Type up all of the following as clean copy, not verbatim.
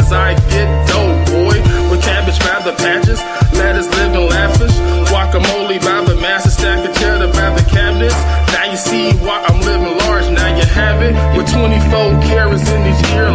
cause I get dope, boy. With cabbage by the patches, lettuce living lavish, guacamole by the massive stack of cheddar by the cabinets. Now you see why I'm living large, now you have it. With 24 carats in this year,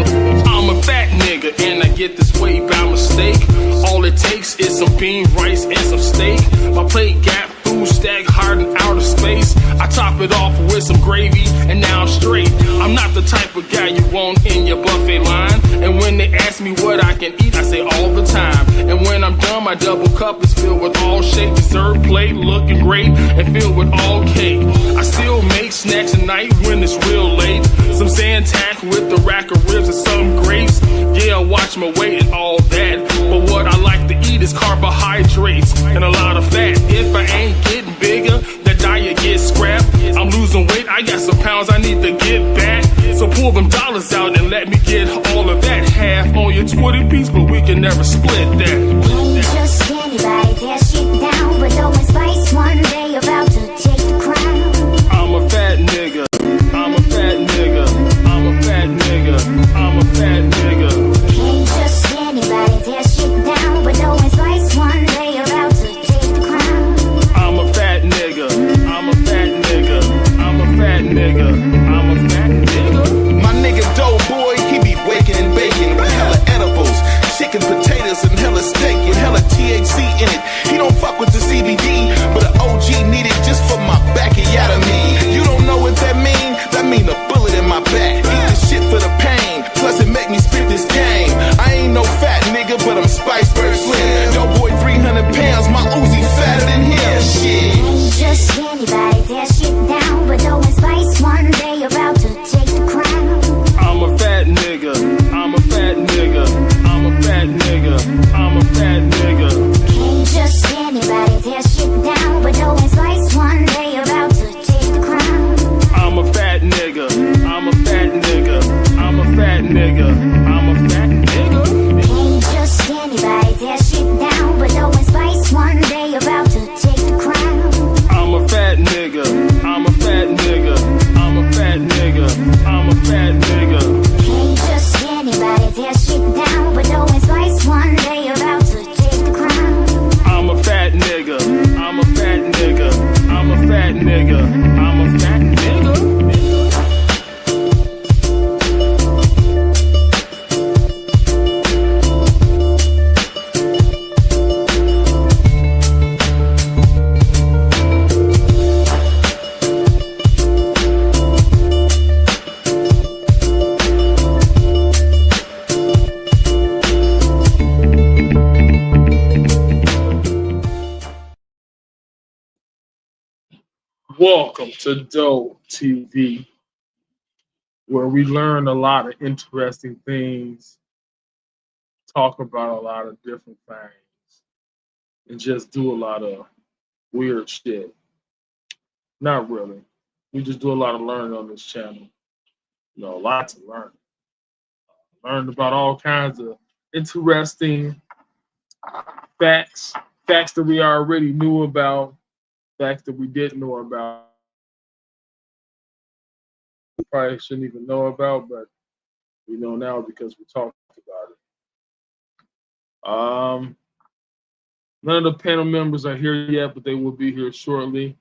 I'm a fat nigga and I get this way by mistake. All it takes is some bean, rice, and some steak. My plate got food stacked hard in outer space. I top it off with some gravy and now I'm straight. I'm not the type of guy you want in your buffet line. And when they ask me what I can eat, I say all the time. And when I'm done, my double cup is filled with all shake. Dessert plate looking great and filled with all cake. I still make snacks at night when it's real late. Some Zantac with the rack of ribs and some grapes. Yeah, watch my weight and all that. But what I like to eat is carbohydrates and a lot of fat. If I ain't getting bigger, the diet gets scrapped. I'm losing weight, I got some pounds I need to get back. So pull them dollars out and let me get all of that. Half on your 20 piece, but we can never split that. Ain't just anybody, tear shit down, but no one spice. One day about to take the crown. I'm a fat nigga. I'm a fat nigga. I'm a fat nigga. I'm a fat nigga. Ain't just anybody, tear shit down, but no one spice. One day about to take the crown. I'm a fat nigga. I'm a fat nigga. I'm a fat nigga. I'm a fat nigga. My nigga Doughboy, he be waking and baking with hella edibles, chicken, potatoes, and hella steak with hella THC in it. He don't fuck with the CBD, but an OG need it just for my bacchiotomy. You don't know what that mean? That mean a bullet in my back. Eat this shit for the pain, plus it make me spit this game. I ain't no fat nigga, but I'm Spice Bird Slim. Doughboy 300 pounds, my Uzi fatter than him. Shit. Ain't just anybody, tear shit down, but no one spice. One day about to take the crown. I'm a fat nigga. I'm a fat nigga. I'm a fat nigga. I'm a fat nigga. Ain't just anybody, tear shit down, but no one spice. One day about to take the crown. I'm a fat nigga. I'm a fat nigga. I'm a fat nigga. I'm a fat nigga. Ain't just anybody, tear shit down, but no one spice. One day about to take the crown. I'm a fat nigga. I'm a fat nigga. I'm a fat nigga. I'm a fat nigga. Ain't just anybody, tear shit down, but no one spice. One day about to take the crown. I'm a fat nigga. I'm a fat nigga. I'm a fat nigga. I'm a fat nigga. Welcome to Dope TV, where we learn a lot of interesting things, talk about a lot of different things, and just do a lot of weird shit. Not really. We just do a lot of learning on this channel. You know, a lot to learn. Learned about all kinds of interesting facts that we already knew about, facts that we didn't know about. We probably shouldn't even know about, but we know now because we talked about it. None of the panel members are here yet, but they will be here shortly.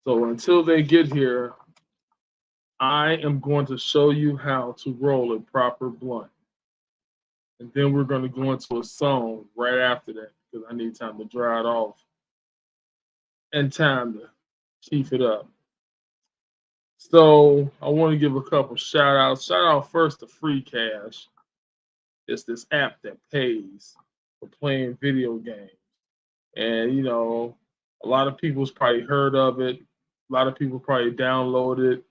So until they get here, I am going to show you how to roll a proper blunt. And then we're going to go into a song right after that because I need time to dry it off and time to keep it up. So I want to give a couple shout outs. Shout out first to Free Cash. It's this app that pays for playing video games. And, you know, a lot of people's probably heard of it. A lot of people probably downloaded it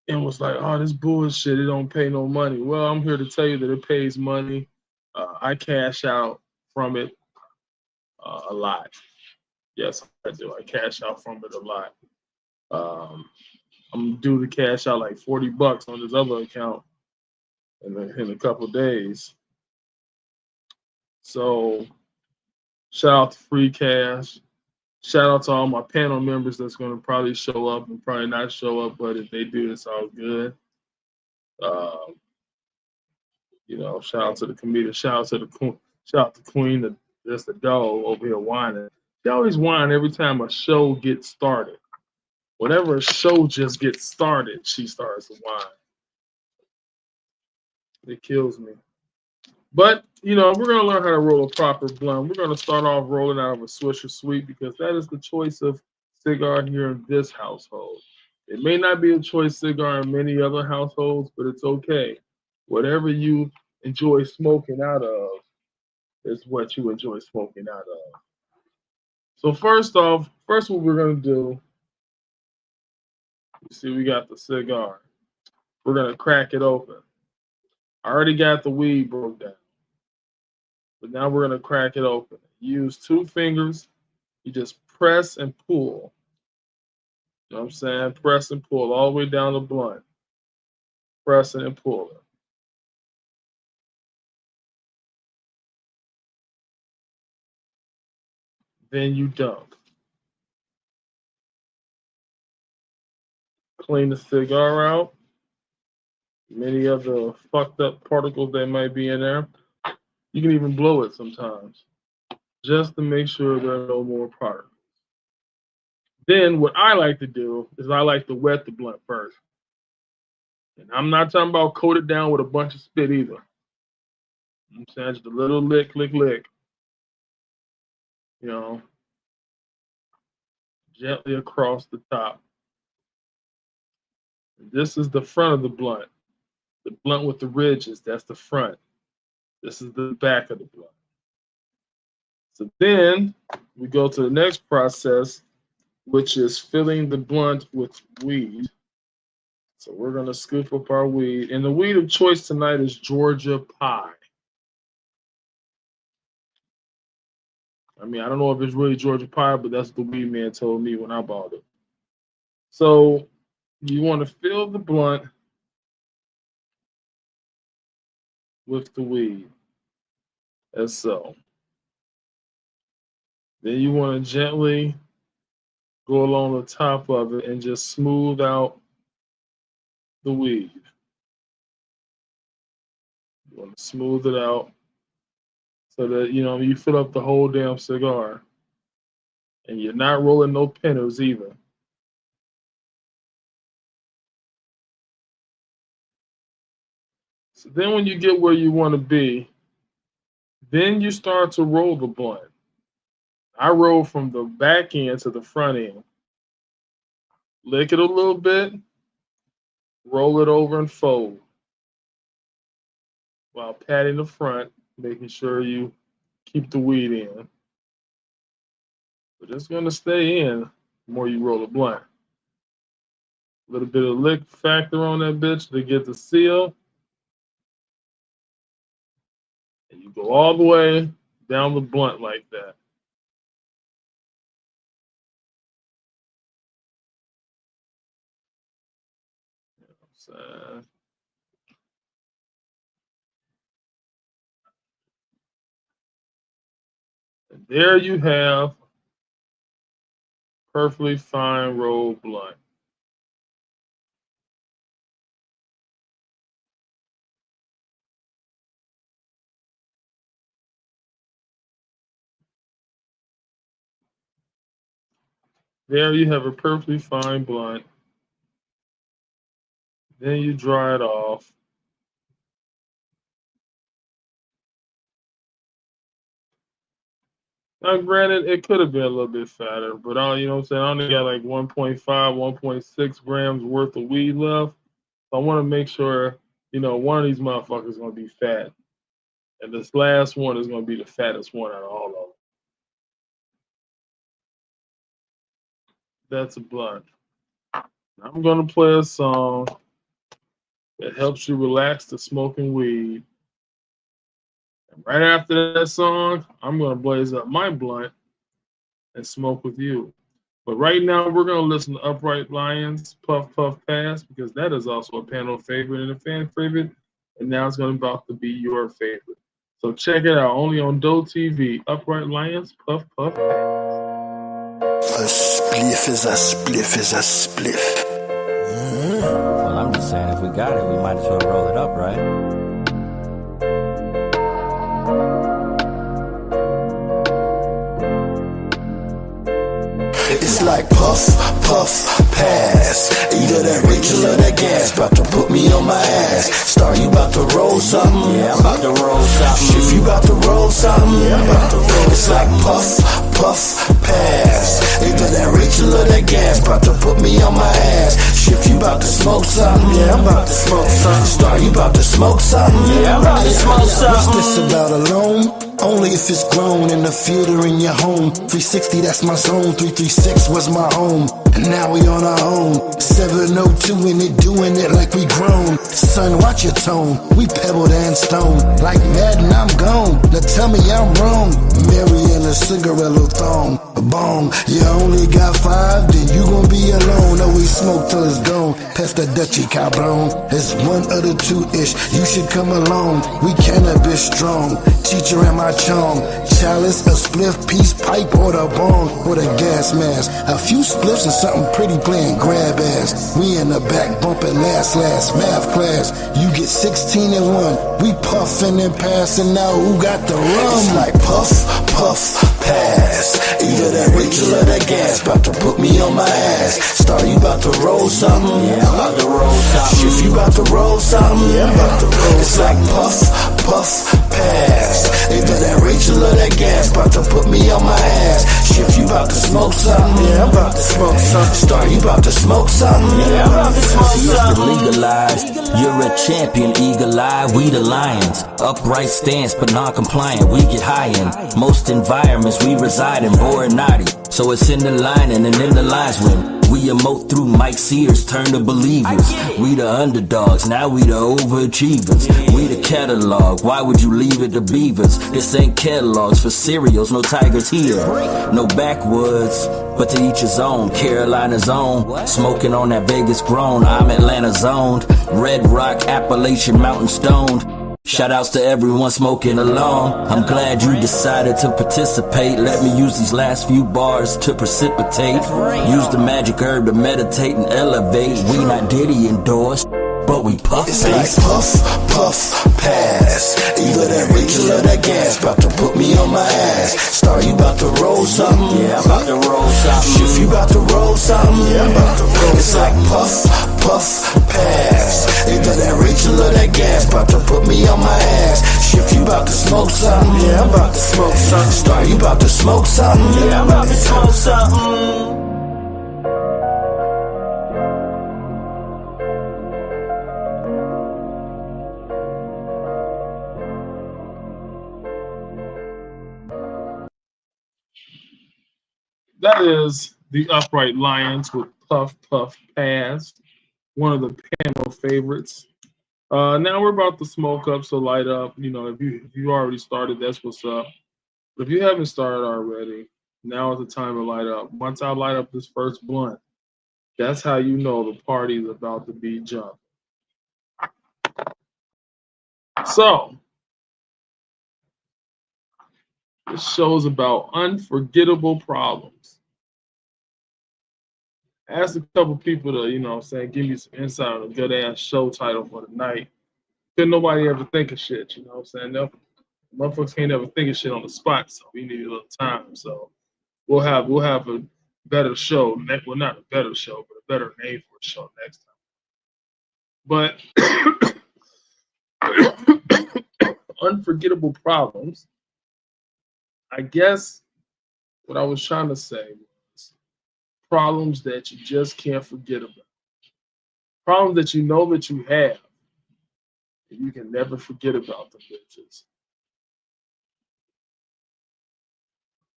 and was like, oh, this bullshit, it don't pay no money. Well, I'm here to tell you that it pays money. I cash out from it a lot. Yes, I do. I cash out from it a lot. I'm due to cash out like $40 on this other account in a couple of days. So shout out to Free Cash. Shout out to all my panel members that's going to probably show up and probably not show up, but if they do, it's all good. You know, shout out to the comedian. Shout out to the queen. Shout out to Queen. That's the dog over here whining. She always whine every time a show gets started. Whenever a show just gets started, she starts to whine. It kills me. But, you know, we're going to learn how to roll a proper blunt. We're going to start off rolling out of a Swisher Sweet because that is the choice of cigar here in this household. It may not be a choice cigar in many other households, but it's okay. Whatever you enjoy smoking out of is what you enjoy smoking out of. So first off, what we're going to do, you see we got the cigar. We're going to crack it open. I already got the weed broke down. But now we're going to crack it open. Use 2 fingers. You just press and pull. You know what I'm saying? Press and pull all the way down the blunt. Press it and pull it. Then you dunk. Clean the cigar out. Many of the fucked up particles that might be in there. You can even blow it sometimes, just to make sure there are no more particles. Then what I like to do is I like to wet the blunt first. And I'm not talking about coat it down with a bunch of spit either. I'm saying just a little lick. You know, gently across the top. This is the front of the blunt. The blunt with the ridges, that's the front. This is the back of the blunt. So then we go to the next process, which is filling the blunt with weed. So we're going to scoop up our weed. And the weed of choice tonight is Georgia Pie. I mean, I don't know if it's really Georgia Pie, but that's what the weed man told me when I bought it. So you want to fill the blunt with the weed, as so. Then you want to gently go along the top of it and just smooth out the weed. You want to smooth it out so that, you know, you fill up the whole damn cigar. And you're not rolling no pinners either. So then when you get where you want to be, then you start to roll the blunt. I roll from the back end to the front end. Lick it a little bit, roll it over and fold while patting the front, making sure you keep the weed in. But it's going to stay in the more you roll a blunt. A little bit of lick factor on that bitch to get the seal. And you go all the way down the blunt like that. You know what I'm saying? And there you have perfectly fine rolled blunt. There you have a perfectly fine blunt. Then you dry it off. Now, granted, it could have been a little bit fatter, but you know what I'm saying? I only got like 1.5, 1.6 grams worth of weed left. So I want to make sure, you know, one of these motherfuckers is going to be fat. And this last one is going to be the fattest one out of all of them. That's a blunt. I'm going to play a song that helps you relax to smoking weed. And right after that song, I'm going to blaze up my blunt and smoke with you. But right now, we're going to listen to Upright Lions, Puff Puff Pass, because that is also a panel favorite and a fan favorite. And now it's going to about to be your favorite. So check it out, only on Doe TV, Upright Lions, Puff Puff Pass. A spliff is a spliff is a spliff. Well, I'm just saying, if we got it, we might as well roll it up, right? like puff, puff, pass. Either that Rachel or that gas, about to put me on my ass. Star, you about to roll something? Yeah, I'm about to roll something. If you about to roll something? Yeah, I'm about to roll. It's like puff, puff, pass. Either that Rachel or that gas, about to put me on my ass. If you about to smoke something? Yeah, I'm about to smoke something. Star, you about to smoke something? Yeah, I'm about to smoke something. What's this about alone? Only if it's grown in the field or in your home. 360, that's my zone. 336 was my home. And now we on our own. 702 in it, doing it like we grown. Son, watch your tone. We pebbled and stone. Like Madden, I'm gone. Now tell me I'm wrong. Mary and a cigarello thong. A bong. You only got 5, then you gon' be alone. No, we smoke till it's gone. Pass the Dutchie, cabron. It's 1 of the 2-ish. You should come along. We cannabis strong. Teacher and my chong. Chalice, a spliff, piece, pipe, or the bong, or the gas mask. A few spliffs and something pretty playing grab ass. We in the back bumping last math class. You get 16 and 1. We puffin' and passin', now who got the rum? It's like puff, puff, pass. Either that Rachel or that gas, about to put me on my ass. Star, you about to roll something? Yeah, I'm about to roll something. If you about to roll something? Yeah, I'm about to roll. It's like puff, puff, pass. Either that Rachel or that gas, about to put me on my ass. If you about to smoke something? Yeah, I'm about to smoke something. Star, you about to smoke something? Yeah, I'm about to smoke something. Legalized. You're a champion, eagle eye. We the lions. Upright stance, but non-compliant. We get high in most environments we reside in. Boring naughty. So it's in the line and in the lines when we emote through Mike Sears, turn to believers. We the underdogs, now we the overachievers. We the catalog, why would you leave it to beavers? This ain't catalogs for cereals, no tigers here. No backwoods, but to each his own. Carolina's own, smoking on that Vegas grown. I'm Atlanta zoned, Red Rock, Appalachian Mountain stoned. Shoutouts to everyone smoking along. I'm glad you decided to participate. Let me use these last few bars to precipitate. Use the magic herb to meditate and elevate. We not Diddy endorsed, but we puff. It's like puff, puff, pass. Either that Rachel or that gas, about to put me on my ass. Star, you about to roll something? Yeah, I'm about to roll something. If you about to roll something? Yeah, I'm about to roll. It's like puff, puff, pass. Either that Rachel or that gas, about to put me on my ass. If you about to smoke something? Yeah, I'm about to smoke something. Star, you about to smoke something? Yeah, I'm about to smoke something. That is the Upright Lions with Puff Puff Pass, one of the panel favorites. Now we're about to smoke up, so light up. You know, if you already started, that's what's up. But if you haven't started already, now is the time to light up. Once I light up this first blunt, that's how you know the party is about to be jumped. So, this show's about unforgettable problems. I asked a couple people to, give me some insight on a good ass show title for the night. Couldn't nobody ever think of shit, you know what I'm saying? No, motherfuckers can't ever think of shit on the spot, so we need a little time. So we'll have a better show. Well, not a better show, but a better name for a show next time. But unforgettable problems. I guess what I was trying to say was problems that you just can't forget about. Problems that you know that you have, and you can never forget about them bitches.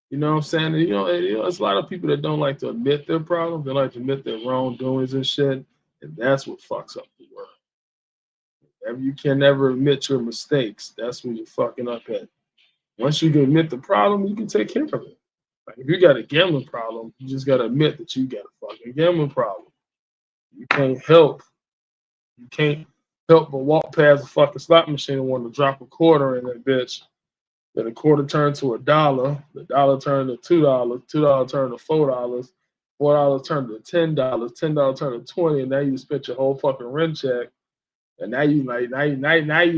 You know what I'm saying? And, there's a lot of people that don't like to admit their problems. They like to admit their wrongdoings and shit, and that's what fucks up the world. If you can never admit your mistakes, that's when you're fucking up at. Once you can admit the problem, you can take care of it. Like if you got a gambling problem, you just gotta admit that you got a fucking gambling problem. You can't help but walk past a fucking slot machine and want to drop a quarter in that bitch. Then the quarter turned to $1, the dollar turned to $2, $2 turned to $4, $4 turned to $10, $10 turned to $20, and now you spent your whole fucking rent check, and now you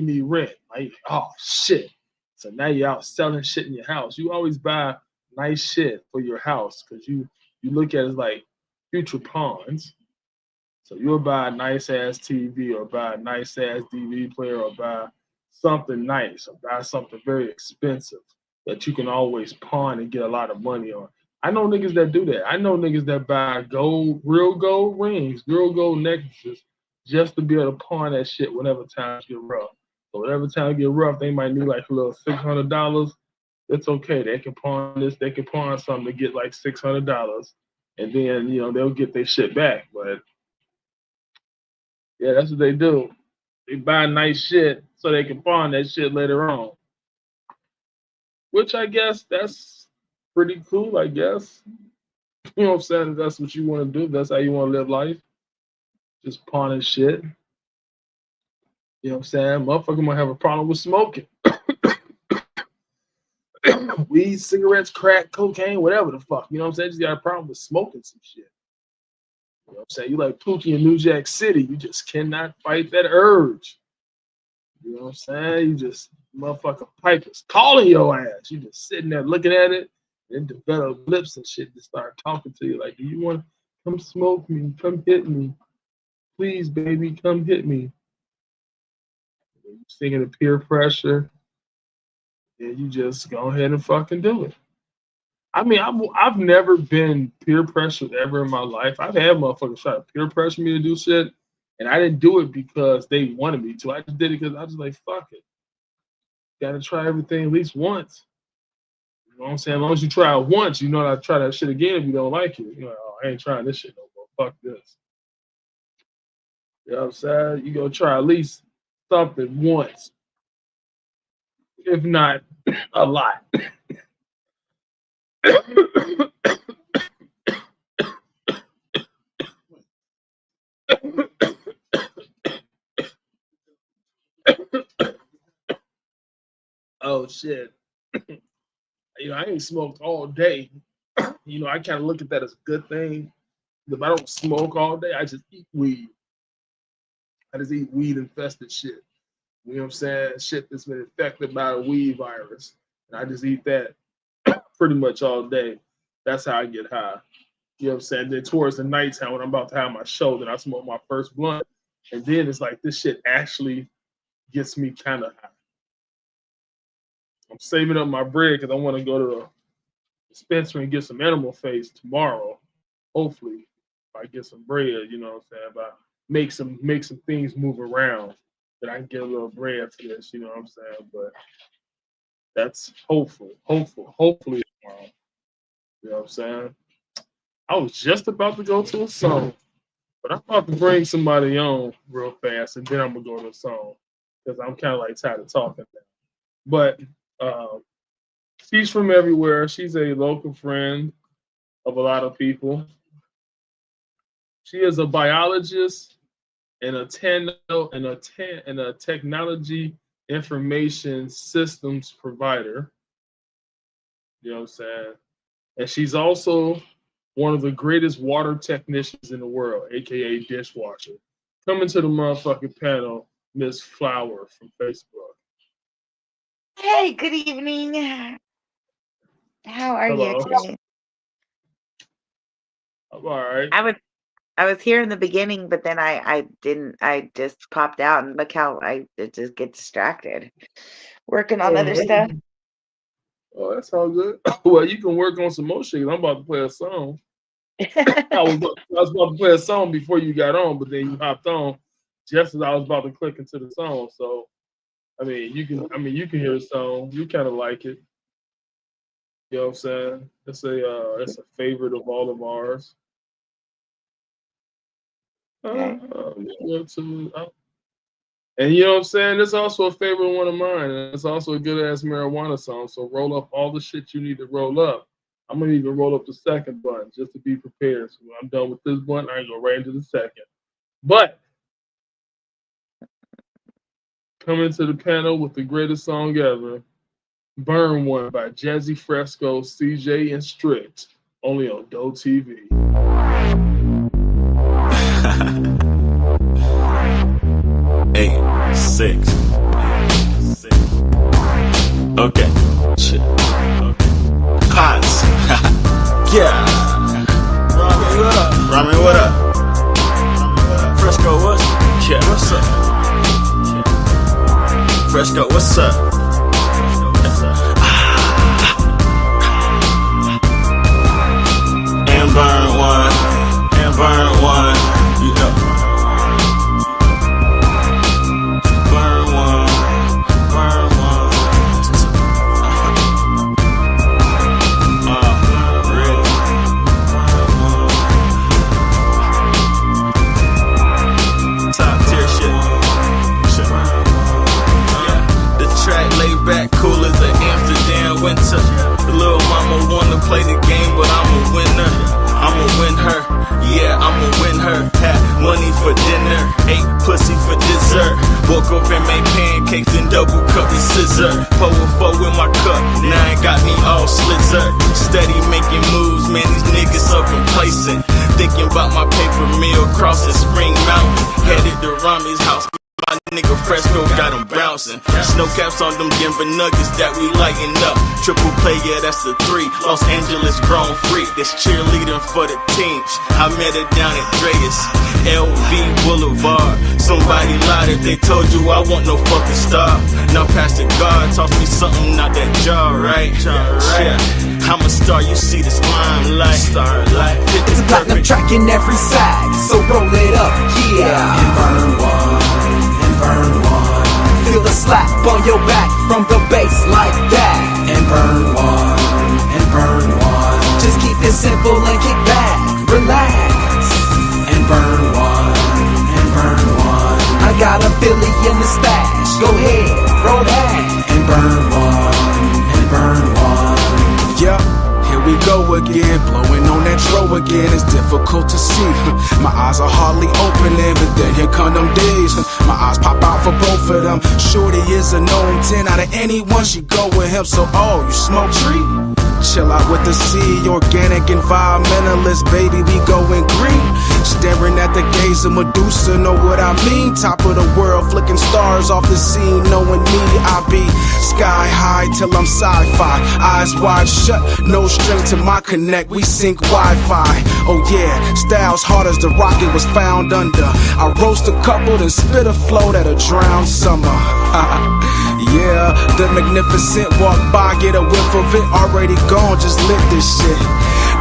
need rent. Like, oh shit. So now you're out selling shit in your house. You always buy nice shit for your house because you you look at it as like future pawns. So you'll buy a nice ass TV or buy a nice ass DVD player or buy something nice or buy something very expensive that you can always pawn and get a lot of money on. I know niggas that do that. I know niggas that buy real gold rings, real gold necklaces just to be able to pawn that shit whenever times get rough. So whenever times get rough, they might need like a little $600. It's okay. They can pawn this. They can pawn something to get like $600, and then they'll get their shit back. But yeah, that's what they do. They buy nice shit so they can pawn that shit later on. Which I guess that's pretty cool, I guess. You know what I'm saying? If that's what you want to do. That's how you want to live life. Just pawning shit. You know what I'm saying? Motherfucker might have a problem with smoking. Weed, cigarettes, crack, cocaine, whatever the fuck. You know what I'm saying? Just got a problem with smoking some shit. You know what I'm saying? You like Pookie in New Jack City. You just cannot fight that urge. You know what I'm saying? You just, motherfucker pipe is calling your ass. You just sitting there looking at it and develop lips and shit to start talking to you. Like, do you want to come smoke me? Come hit me. Please, baby, come hit me. You're thinking of peer pressure. And you just go ahead and fucking do it. I mean, I've never been peer pressured ever in my life. I've had motherfuckers try to peer pressure me to do shit, and I didn't do it because they wanted me to. I just did it because I was like, fuck it. Gotta try everything at least once. You know what I'm saying? As long as you try it once, you know not to try that shit again if you don't like it. You're like, oh, I ain't trying this shit no more. Fuck this. You know what I'm saying? You go try at least something once. If not a lot. Oh shit. I ain't smoked all day. I kind of look at that as a good thing. If I don't smoke all day, I just eat weed. I just eat weed infested shit. You know what I'm saying? Shit that's been infected by a weed virus. And I just eat that pretty much all day. That's how I get high. You know what I'm saying? Then towards the nighttime when I'm about to have my show, then I smoke my first blunt. And then it's like this shit actually gets me kind of high. I'm saving up my bread because I want to go to the dispensary and get some animal face tomorrow. Hopefully, if I get some bread, you know what I'm saying? If I make some things move around, that I can get a little bread for this, you know what I'm saying? But that's hopefully tomorrow. You know what I'm saying? I was just about to go to a song, but I'm about to bring somebody on real fast, and then I'm gonna go to a song because I'm kind of like tired of talking now. But she's from everywhere. She's a local friend of a lot of people. She is a biologist and a technology information systems provider. You know what I'm saying? And she's also one of the greatest water technicians in the world, aka dishwasher. Coming to the motherfucking panel, Miss Flower from Facebook. Hey, good evening. How are you Hello. today? I'm all right. I was here in the beginning, but then I just popped out, and look how I just get distracted working on other stuff. Oh, that's all good. Well, you can work on some more shit. I'm about to play a song. I was about to play a song before you got on, but then you hopped on just as I was about to click into the song. So, you can hear the song. You kind of like it. You know what I'm saying? It's a favorite of all of ours. Okay. And you know what I'm saying? It's also a favorite one of mine. And it's also a good ass marijuana song. So roll up all the shit you need to roll up. I'm gonna even roll up the second blunt just to be prepared. So when I'm done with this blunt, I go right into the second. But coming to the panel with the greatest song ever, Burn One by Jazzy Fresco, CJ, and Strict, only on Doe TV. 8, 6. Okay. Shit. Okay. Pause. Yeah. Fresco, what's up? And burn one, and burn one, yeah. Burn one, burn one. Ready. Top tier shit. The track laid back, cool as an Amsterdam winter. The little mama wanna play the game, but I'm a winner. I'ma win her, yeah, I'ma win her. Had money for dinner, ate pussy for dessert. Woke up and made pancakes and double cup the scissor. Pour a four in my cup, now it got me all slitzer. Steady making moves, man, these niggas so complacent. Thinking about my paper meal crossing Spring Mountain. Headed to Rami's house. My nigga Fresco got him bouncing. Snow caps on them Denver Nuggets that we lighten up. Triple play, yeah, that's the 3. Los Angeles grown freak that's cheerleading for the teams. I met her down at Dreas, LV Boulevard. Somebody lied if they told you I want no fucking star. Now Pastor God taught me something out that jar, right? Yeah. I'm a star, you see this limelight. Starlight. It's a platinum track in every side, so roll it up, yeah. And burn one, and burn one. Feel the slap on your back from the bass like that. And burn one, and burn one. Just keep it simple and kick back, relax. And burn one, and burn one. I got a Philly in the stash, go ahead, roll that. And burn one, and burn one. Yeah, here we go again, blowing on that dro again. It's difficult to see. My eyes are hardly opening, but then here come them days. My eyes pop out for both of them. Shorty is a known 10 out of anyone. She go with him, so oh, you smoke tree? Chill out with the sea, organic environmentalist, baby, we going green. Staring at the gaze of Medusa, know what I mean? Top of the world, flicking stars off the scene. Knowing me, I be sky high till I'm sci-fi. Eyes wide shut, no string to my connect, we sync Wi-Fi. Oh yeah, styles hard as the rocket was found under. I roast a couple, then spit a flow that'll drown summer. Yeah, the magnificent walk by, get a whiff of it, already gone, just lit this shit.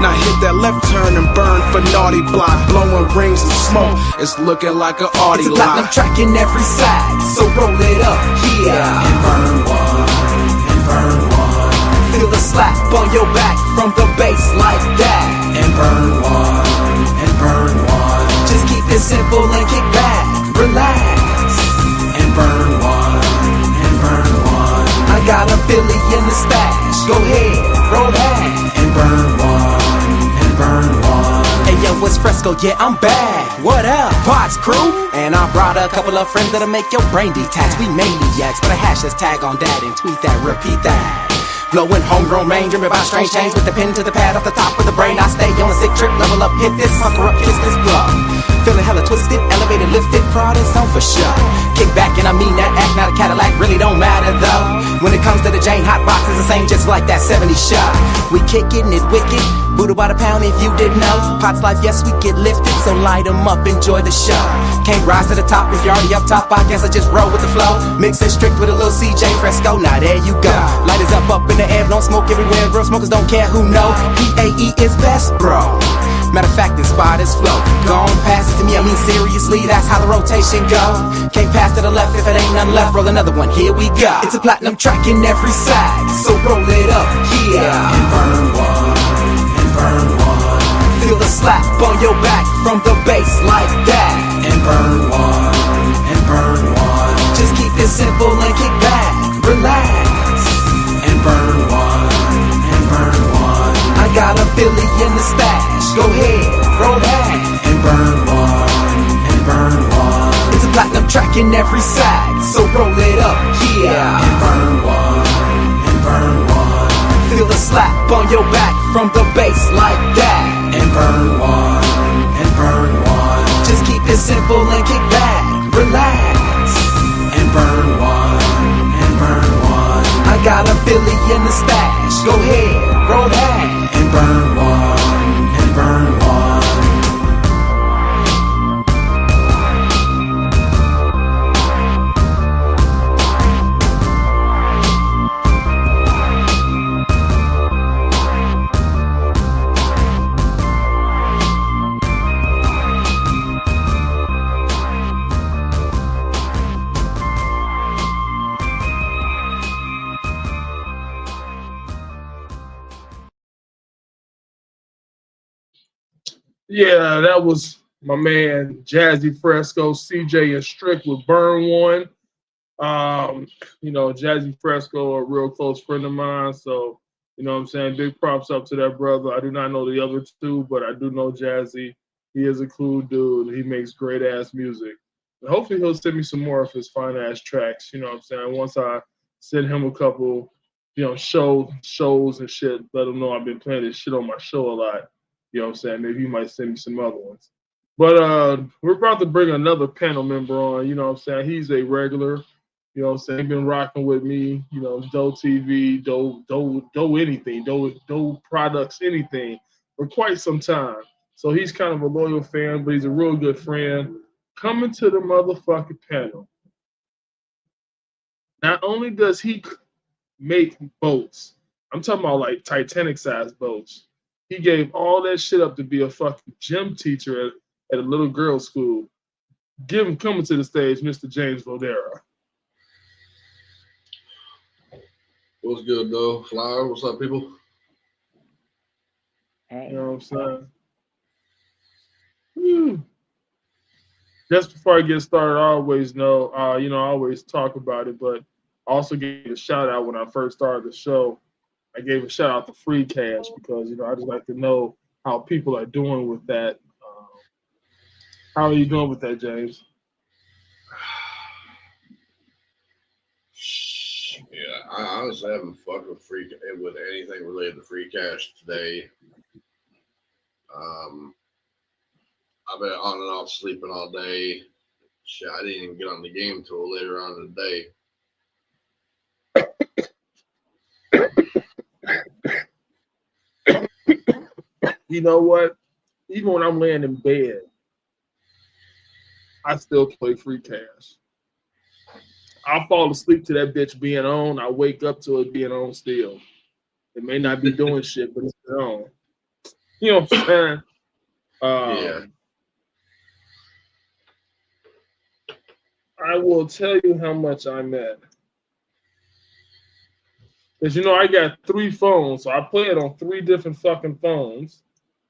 Now hit that left turn and burn for naughty block. Blowing rings and smoke, it's looking like an Audi lot. It's a platinum track in every side, so roll it up, yeah. And burn one, and burn one. Feel the slap on your back from the bass like that. And burn one, and burn one. Just keep it simple and kick back, relax. And burn one, and burn one. I got a Philly in the stash, go ahead, roll that. And burn one, and burn one. Hey yo, it's Fresco, yeah, I'm back. What up, Pots crew? And I brought a couple of friends that'll make your brain detach. We maniacs, put a hashtag on that and tweet that, repeat that. Blowing homegrown rain, dreaming about strange change with the pen to the pad off the top of the brain. I stay on a sick trip, level up, hit this, fucker up, kiss this blow. Feeling hella twisted, elevated, lifted, prod is on for sure. Kick back and I mean that act, not a Cadillac, really don't matter though. When it comes to the Jane, hot box is the same, just like that 70s shot. We kickin' it wicked, Buddha by the pound if you didn't know. Pot's life, yes, we get lifted, so light 'em up, enjoy the show. Can't rise to the top if you're already up top, I guess I just roll with the flow. Mix it strict with a little CJ Fresco, now there you go. Light is up in the air, don't smoke everywhere, real smokers don't care who know. PAE is best, bro. Matter of fact, this spot is flow. Gone past it to me, I mean seriously, that's how the rotation go. Can't pass to the left if it ain't nothing left, roll another one, here we go. It's a platinum track in every side, so roll it up, yeah. And burn one, and burn one. Feel the slap on your back from the bass like that. And burn one, and burn one. Just keep it simple and kick back, relax. And burn one, and burn one. I got a Philly in the stash, go ahead, roll that. And burn one, and burn one. It's a platinum track in every side, so roll it up, yeah. And burn one, and burn one. Feel the slap on your back from the bass like that. And burn one, and burn one. Just keep it simple and kick back, relax. And burn one, and burn one. I got a Philly in the stash, go ahead, roll that. And burn one, and burn one. Yeah, that was my man Jazzy Fresco, CJ and Strick with Burn One. Jazzy Fresco, a real close friend of mine. So, what I'm saying? Big props up to that brother. I do not know the other two, but I do know Jazzy. He is a cool dude. He makes great ass music. And hopefully he'll send me some more of his fine ass tracks. You know what I'm saying? Once I send him a couple, shows and shit, let him know I've been playing this shit on my show a lot. You know what I'm saying? Maybe he might send me some other ones. But we're about to bring another panel member on. You know what I'm saying? He's a regular. You know what I'm saying? He's been rocking with me, Doe TV, Doe anything, Doe products, anything for quite some time. So he's kind of a loyal fan, but he's a real good friend. Coming to the motherfucking panel. Not only does he make boats, I'm talking about like Titanic sized boats. He gave all that shit up to be a fucking gym teacher at a little girl's school. Give him coming to the stage, Mr. James Vodera. What's good, though? Flower, what's up, people? Hey. You know what I'm saying? Just before I get started, I always know, I always talk about it, but I also gave a shout out when I first started the show. I gave a shout out to Free Cash because, I just like to know how people are doing with that. How are you doing with that, James? Yeah, I honestly haven't fucked with anything related to Free Cash today. I've been on and off sleeping all day. Shit, I didn't even get on the game till later on in the day. You know what? Even when I'm laying in bed, I still play Free Cash. I'll fall asleep to that bitch being on. I wake up to it being on still. It may not be doing shit, but it's on. You know what I'm saying? yeah. I will tell you how much I'm at. Because I got 3 phones, so I play it on 3 different fucking phones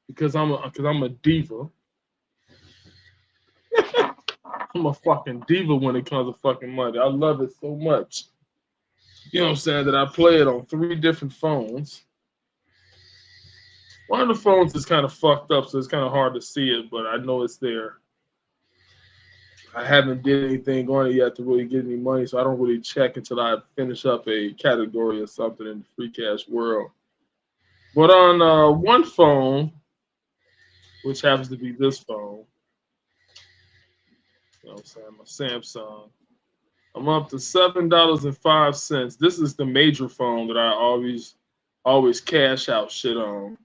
because I'm a diva. I'm a fucking diva when it comes to fucking money. I love it so much. You know what I'm saying? That I play it on 3 different phones. One of the phones is kind of fucked up, so it's kind of hard to see it, but I know it's there. I haven't did anything on it yet to really get any money, so I don't really check until I finish up a category or something in the Free Cash world. But on one phone, which happens to be this phone, you know what I'm saying, my Samsung, I'm up to $7.05. This is the major phone that I always cash out shit on.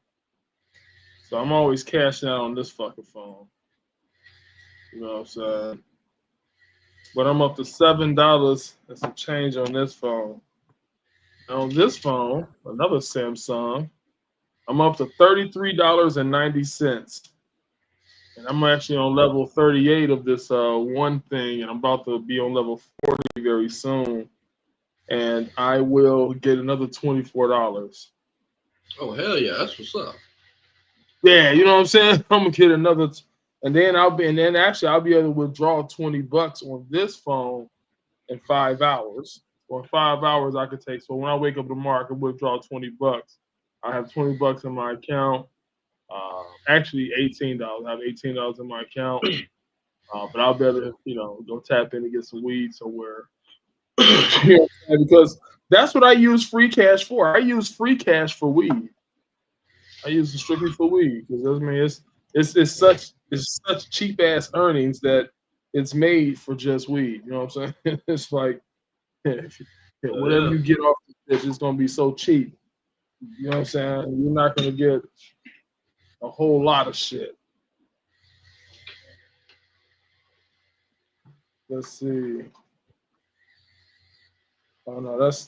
So I'm always cashing out on this fucking phone. You know what I'm saying? But I'm up to $7 and some change on this phone. On this phone, another Samsung, I'm up to $33.90. And I'm actually on level 38 of this one thing, and I'm about to be on level 40 very soon. And I will get another $24. Oh, hell yeah, that's what's up. Yeah, you know what I'm saying? I'm gonna get another, and then I'll be able to withdraw $20 on this phone in 5 hours. For 5 hours, I could take. So when I wake up tomorrow, I can withdraw $20. I have $20 in my account. Actually, $18. I have $18 in my account. But I'll be able to, go tap in and get some weed somewhere. Because that's what I use Free Cash for. I use Free Cash for weed. I use it strictly for weed because it's such cheap ass earnings that it's made for just weed. You know what I'm saying? It's like whatever you get off this, it's gonna be so cheap. You know what I'm saying? You're not gonna get a whole lot of shit. Let's see. Oh no, that's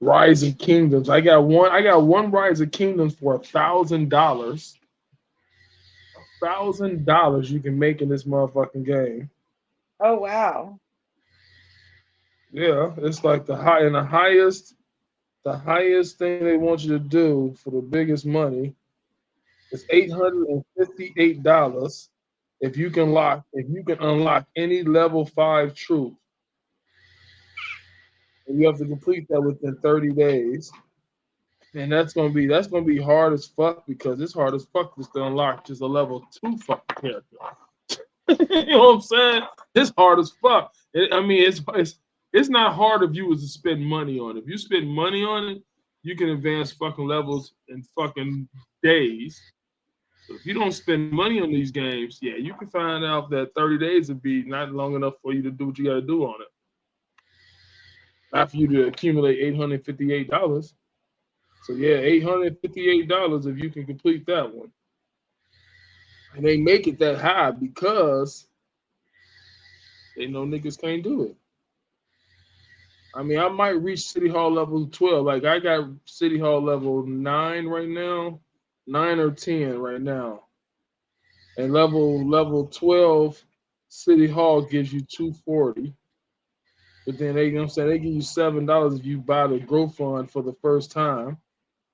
Rise of Kingdoms. I got one Rise of Kingdoms for $1,000. $1,000 you can make in this motherfucking game. Oh wow. Yeah, it's like the highest thing they want you to do for the biggest money It's $858 if you can unlock any level 5 troop. And you have to complete that within 30 days. And that's gonna be hard as fuck because it's hard as fuck just to unlock just a level 2 fucking character. You know what I'm saying? It's hard as fuck. I mean, it's not hard if you was to spend money on it. If you spend money on it, you can advance fucking levels in fucking days. So if you don't spend money on these games, yeah, you can find out that 30 days would be not long enough for you to do what you got to do on it. Not for you to accumulate $858. So yeah, $858 if you can complete that one. And they make it that high because they know niggas can't do it. I mean, I might reach City Hall level 12. Like I got City Hall level 9 right now, 9 or 10 right now. And level 12 City Hall gives you 240. But then they, you know what I'm saying, they give you $7 if you buy the growth fund for the first time.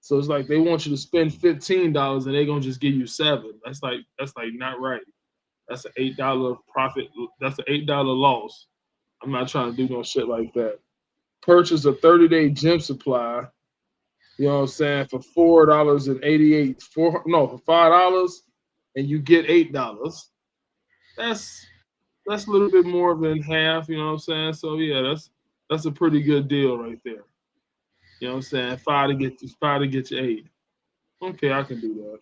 So it's like they want you to spend $15 and they're gonna just give you $7. That's like not right. That's an $8 profit. That's an $8 loss. I'm not trying to do no shit like that. Purchase a 30-day gym supply. You know what I'm saying, for $4.88. For $5, and you get $8. That's a little bit more than half. You know what I'm saying. So yeah, that's a pretty good deal right there. You know what I'm saying. Five to get you 8. Okay, I can do that.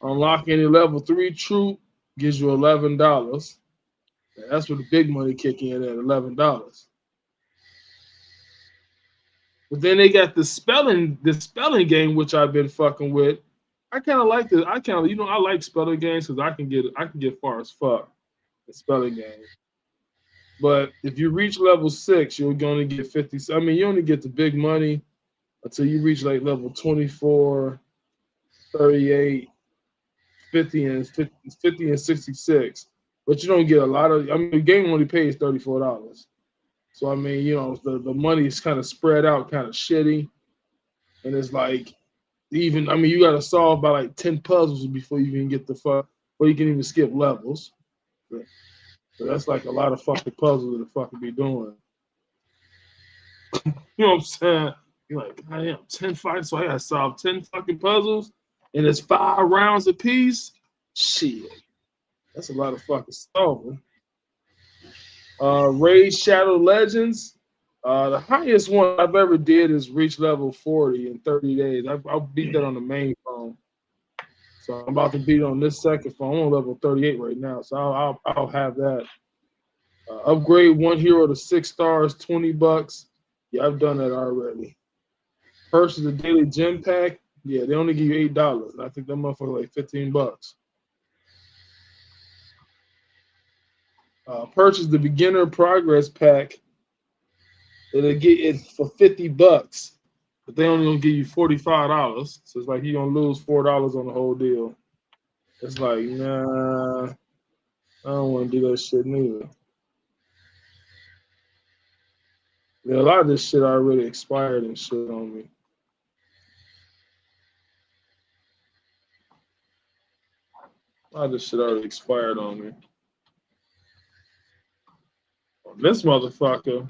Unlock any level 3 troop gives you $11. That's where the big money kick in at $11. But then they got the spelling game, which I've been fucking with. I kind of like it. I like spelling games because I can get far as fuck the spelling game. But if you reach level 6, you're going to get 50. I mean, you only get the big money until you reach like level 24, 38, 50 and 66. But you don't get a lot of. I mean, the game only pays $34. So I mean, you know, the money is kind of spread out, kind of shitty, and it's like even. I mean, you got to solve by like 10 puzzles before you can get before you can even skip levels. So that's like a lot of fucking puzzles to fucking be doing. You know what I'm saying? You're like, I am 10 fights, so I gotta solve 10 fucking puzzles, and it's 5 rounds apiece. Shit, that's a lot of fucking solving. Raid Shadow Legends. The highest one I've ever did is reach level 40 in 30 days. I beat that on the main phone. So I'm about to beat it on this second phone. I'm on level 38 right now, so I'll have that. Upgrade one hero to 6 stars, $20. Yeah, I've done that already. Purchase a daily gem pack. Yeah, they only give you $8. I think that motherfucker like $15. Purchase the beginner progress pack. It'll get it for $50, but they only gonna give you $45. So it's like you're gonna lose $4 on the whole deal. It's like, nah, I don't want to do that shit neither. Yeah, a lot of this shit already expired and shit on me. A lot of this shit already expired on me. This motherfucker,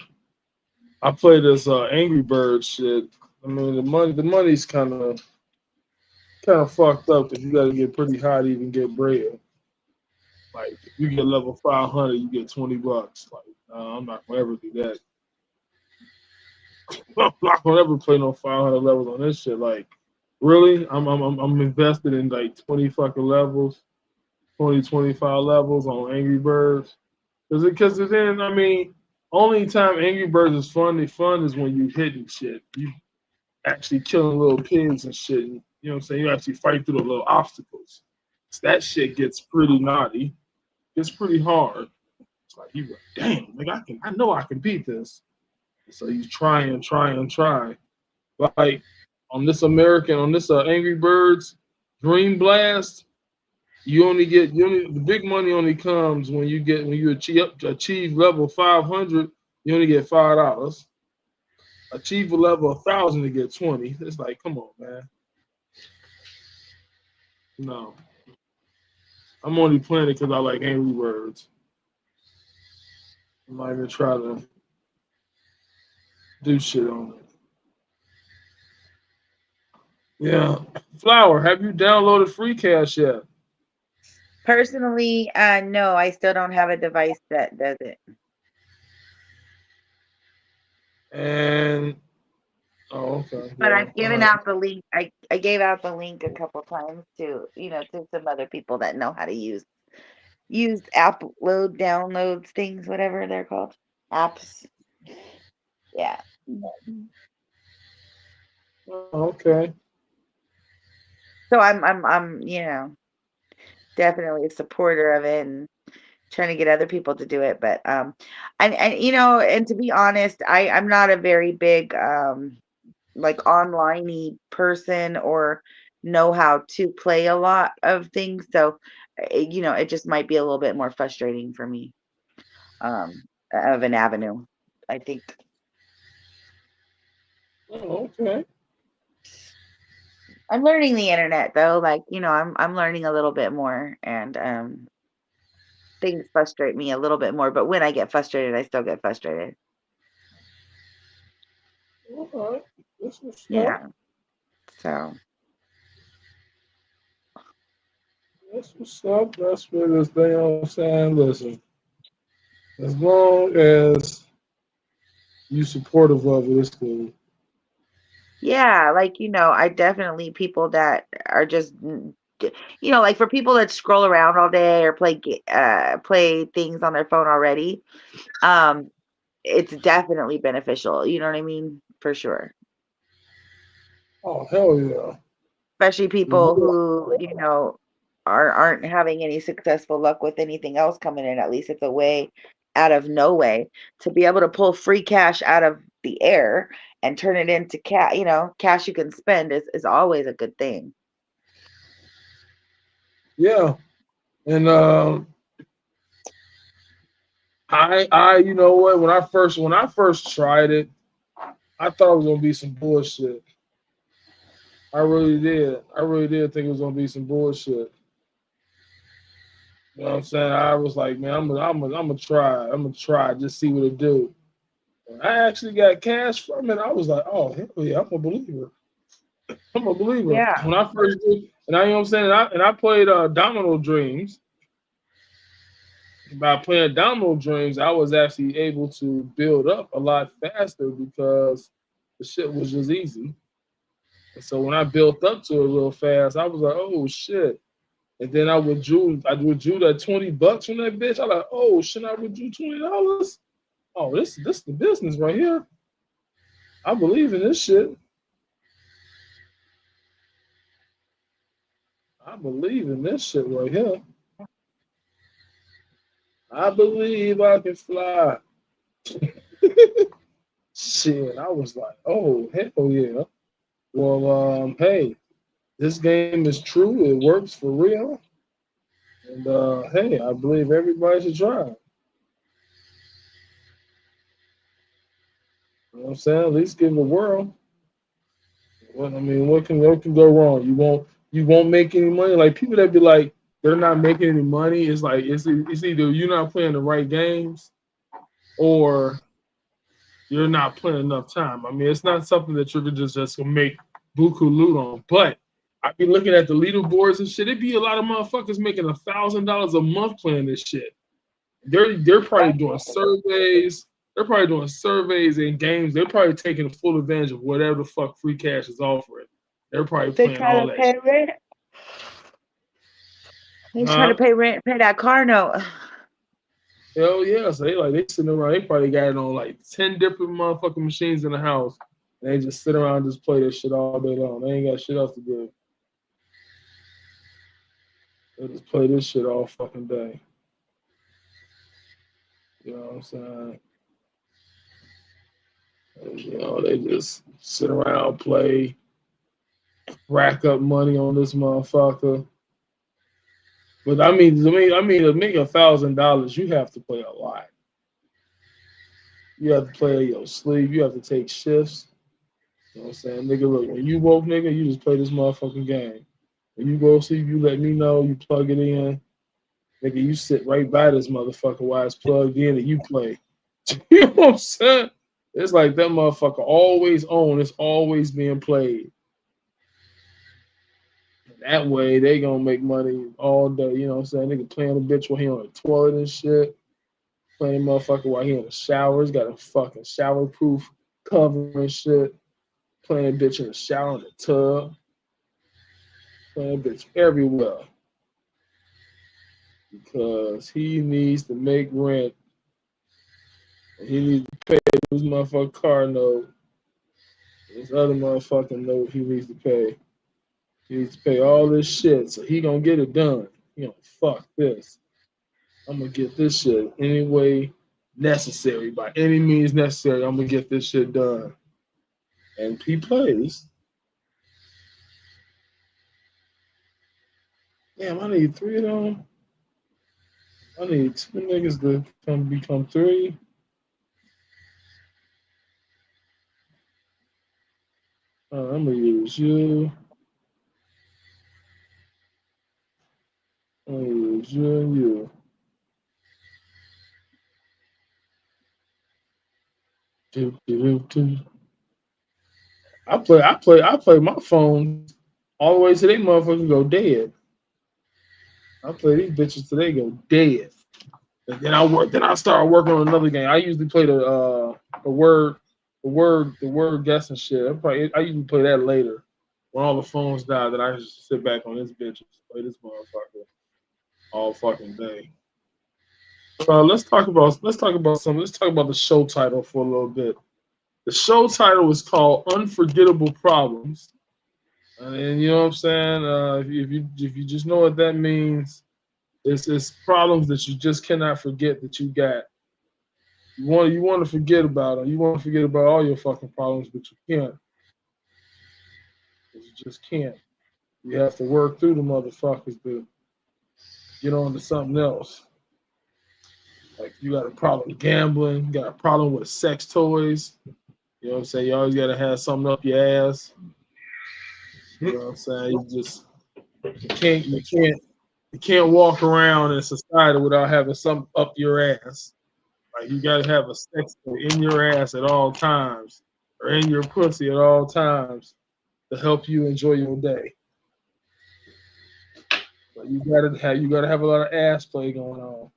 I play this Angry Birds shit. I mean, the money's kind of fucked up because you got to get pretty high to even get bread. Like if you get level 500, you get $20. Like I'm not gonna ever do that. I'm not gonna ever play no 500 levels on this shit. Like really, I'm invested in like 20 fucking levels, 25 levels on Angry Birds. Because then I mean, only time Angry Birds is fun is when you hitting shit. You actually killing little pigs and shit. And, you know what I'm saying? You actually fight through the little obstacles. So that shit gets pretty naughty. It's pretty hard. It's like you like, damn, like I know I can beat this. So you try and try and try. Like on this Angry Birds Dream Blast, the big money only comes when you achieve level 500, you only get $5. Achieve a level 1,000 to get 20. It's like, come on, man. No, I'm only playing it because I like Angry Birds. I'm not even try to do shit on it. Yeah. Flower, have you downloaded FreeCash yet? Personally, no, I still don't have a device that does it. And oh, okay. But Well, I've all given right. out the link. I gave out the link a couple times to, to some other people that know how to use upload, downloads, things, whatever they're called. Apps. Yeah. Oh, okay. So I'm, definitely a supporter of it and trying to get other people to do it. But and to be honest, I'm not a very big like online person or know how to play a lot of things. So it just might be a little bit more frustrating for me of an avenue, I think. Oh, okay. I'm learning the internet though, like, I'm learning a little bit more and things frustrate me a little bit more, but when I get frustrated, I still get frustrated. All right. That's what's up. Yeah. So, That's what's up. That's what this thing I'm saying. Listen, as long as you supportive of it, it's cool. yeah, like, I definitely people that are just like for people that scroll around all day or play things on their phone already, um it's definitely beneficial, you know what I mean? For sure. Oh, hell yeah. Especially The people more, who, aren't having any successful luck with anything else coming in. At least it's a way out of no way to be able to pull free cash out of the air and turn it into cash you can spend is always a good thing. yeah. And you know what? When I first tried it, I thought it was gonna be some bullshit. I really did. I really did think it was gonna be some bullshit. You know what I'm saying? I was like, man, I'm gonna try. I'm gonna try, just see what it do. When I actually got cash from it, I was like, oh hell yeah, I'm a believer. I'm a believer. Yeah. When I first did, and I, you know what I'm saying, and I played Domino Dreams. By playing Domino Dreams, I was actually able to build up a lot faster because the shit was just easy. And so when I built up to it real fast, I was like, oh shit. And then I withdrew that $20 from that bitch. I like, oh shit, I withdrew $20. Oh, this the business right here. I believe in this shit. I believe in this shit right here. I believe I can fly. Shit, I was like, oh hell yeah. Well, hey, this game is true. It works for real. And hey, I believe everybody should try it. You know what I'm saying? At least give it a whirl. What I mean, what can go wrong? You won't make any money. Like people that be like they're not making any money. It's like it's either you're not playing the right games or you're not playing enough time. I mean, it's not something that you're just gonna make buku loot on. But I be looking at the leaderboards and shit. It be a lot of motherfuckers making $1,000 a month playing this shit. They're probably doing surveys. They're probably doing surveys and games. They're probably taking full advantage of whatever the fuck free cash is offering. They're probably They playing try all to that pay shit. rent. They try to Huh? pay rent, pay that car note. Hell yeah. So they sitting around, they probably got it on like 10 different motherfucking machines in the house. And they just sit around and just play this shit all day long. They ain't got shit else to do. They just play this shit all fucking day. You know what I'm saying? And, they just sit around, play, rack up money on this motherfucker. But I mean, to make $1,000, you have to play a lot. You have to play your sleep. You have to take shifts. You know what I'm saying? Nigga, look, when you woke, nigga, you just play this motherfucking game. When you go sleep, you let me know. You plug it in, nigga. You sit right by this motherfucker while it's plugged in, and you play. You know what I'm saying? It's like that motherfucker always on. It's always being played. That way they gonna make money all day. You know what I'm saying? Nigga playing a bitch while he on the toilet and shit. Playing a motherfucker while he in the shower. He's got a fucking shower proof cover and shit. Playing a bitch in the shower in the tub. Playing a bitch everywhere. Because he needs to make rent. And he needs to pay his motherfucking car note. This other motherfucking note he needs to pay. He needs to pay all this shit. So he gonna get it done. He gonna fuck this. I'm gonna get this shit any way necessary. By any means necessary, I'm gonna get this shit done. And he plays. Damn, I need three of them. I need two niggas to become three. I'm gonna use you. I'm gonna use you and you. Do, do, do, do. I play my phone all the way to they motherfuckers go dead. I play these bitches till they go dead. And then I start working on another game. I usually play the word guessing shit. I usually play that later. When all the phones die, then I just sit back on this bitch and play this motherfucker all fucking day. Let's talk about something. Let's talk about the show title for a little bit. The show title is called Unforgettable Problems. And you know what I'm saying? If you just know what that means, it's problems that you just cannot forget that you got. You want to forget about them. You want to forget about all your fucking problems, but you can't. You just can't. You have to work through the motherfuckers to get on to something else. Like you got a problem gambling, you got a problem with sex toys. You know what I'm saying? You always gotta have something up your ass. You know what I'm saying? You can't walk around in society without having something up your ass. Like you gotta have a sex toy in your ass at all times, or in your pussy at all times to help you enjoy your day. But you gotta have a lot of ass play going on.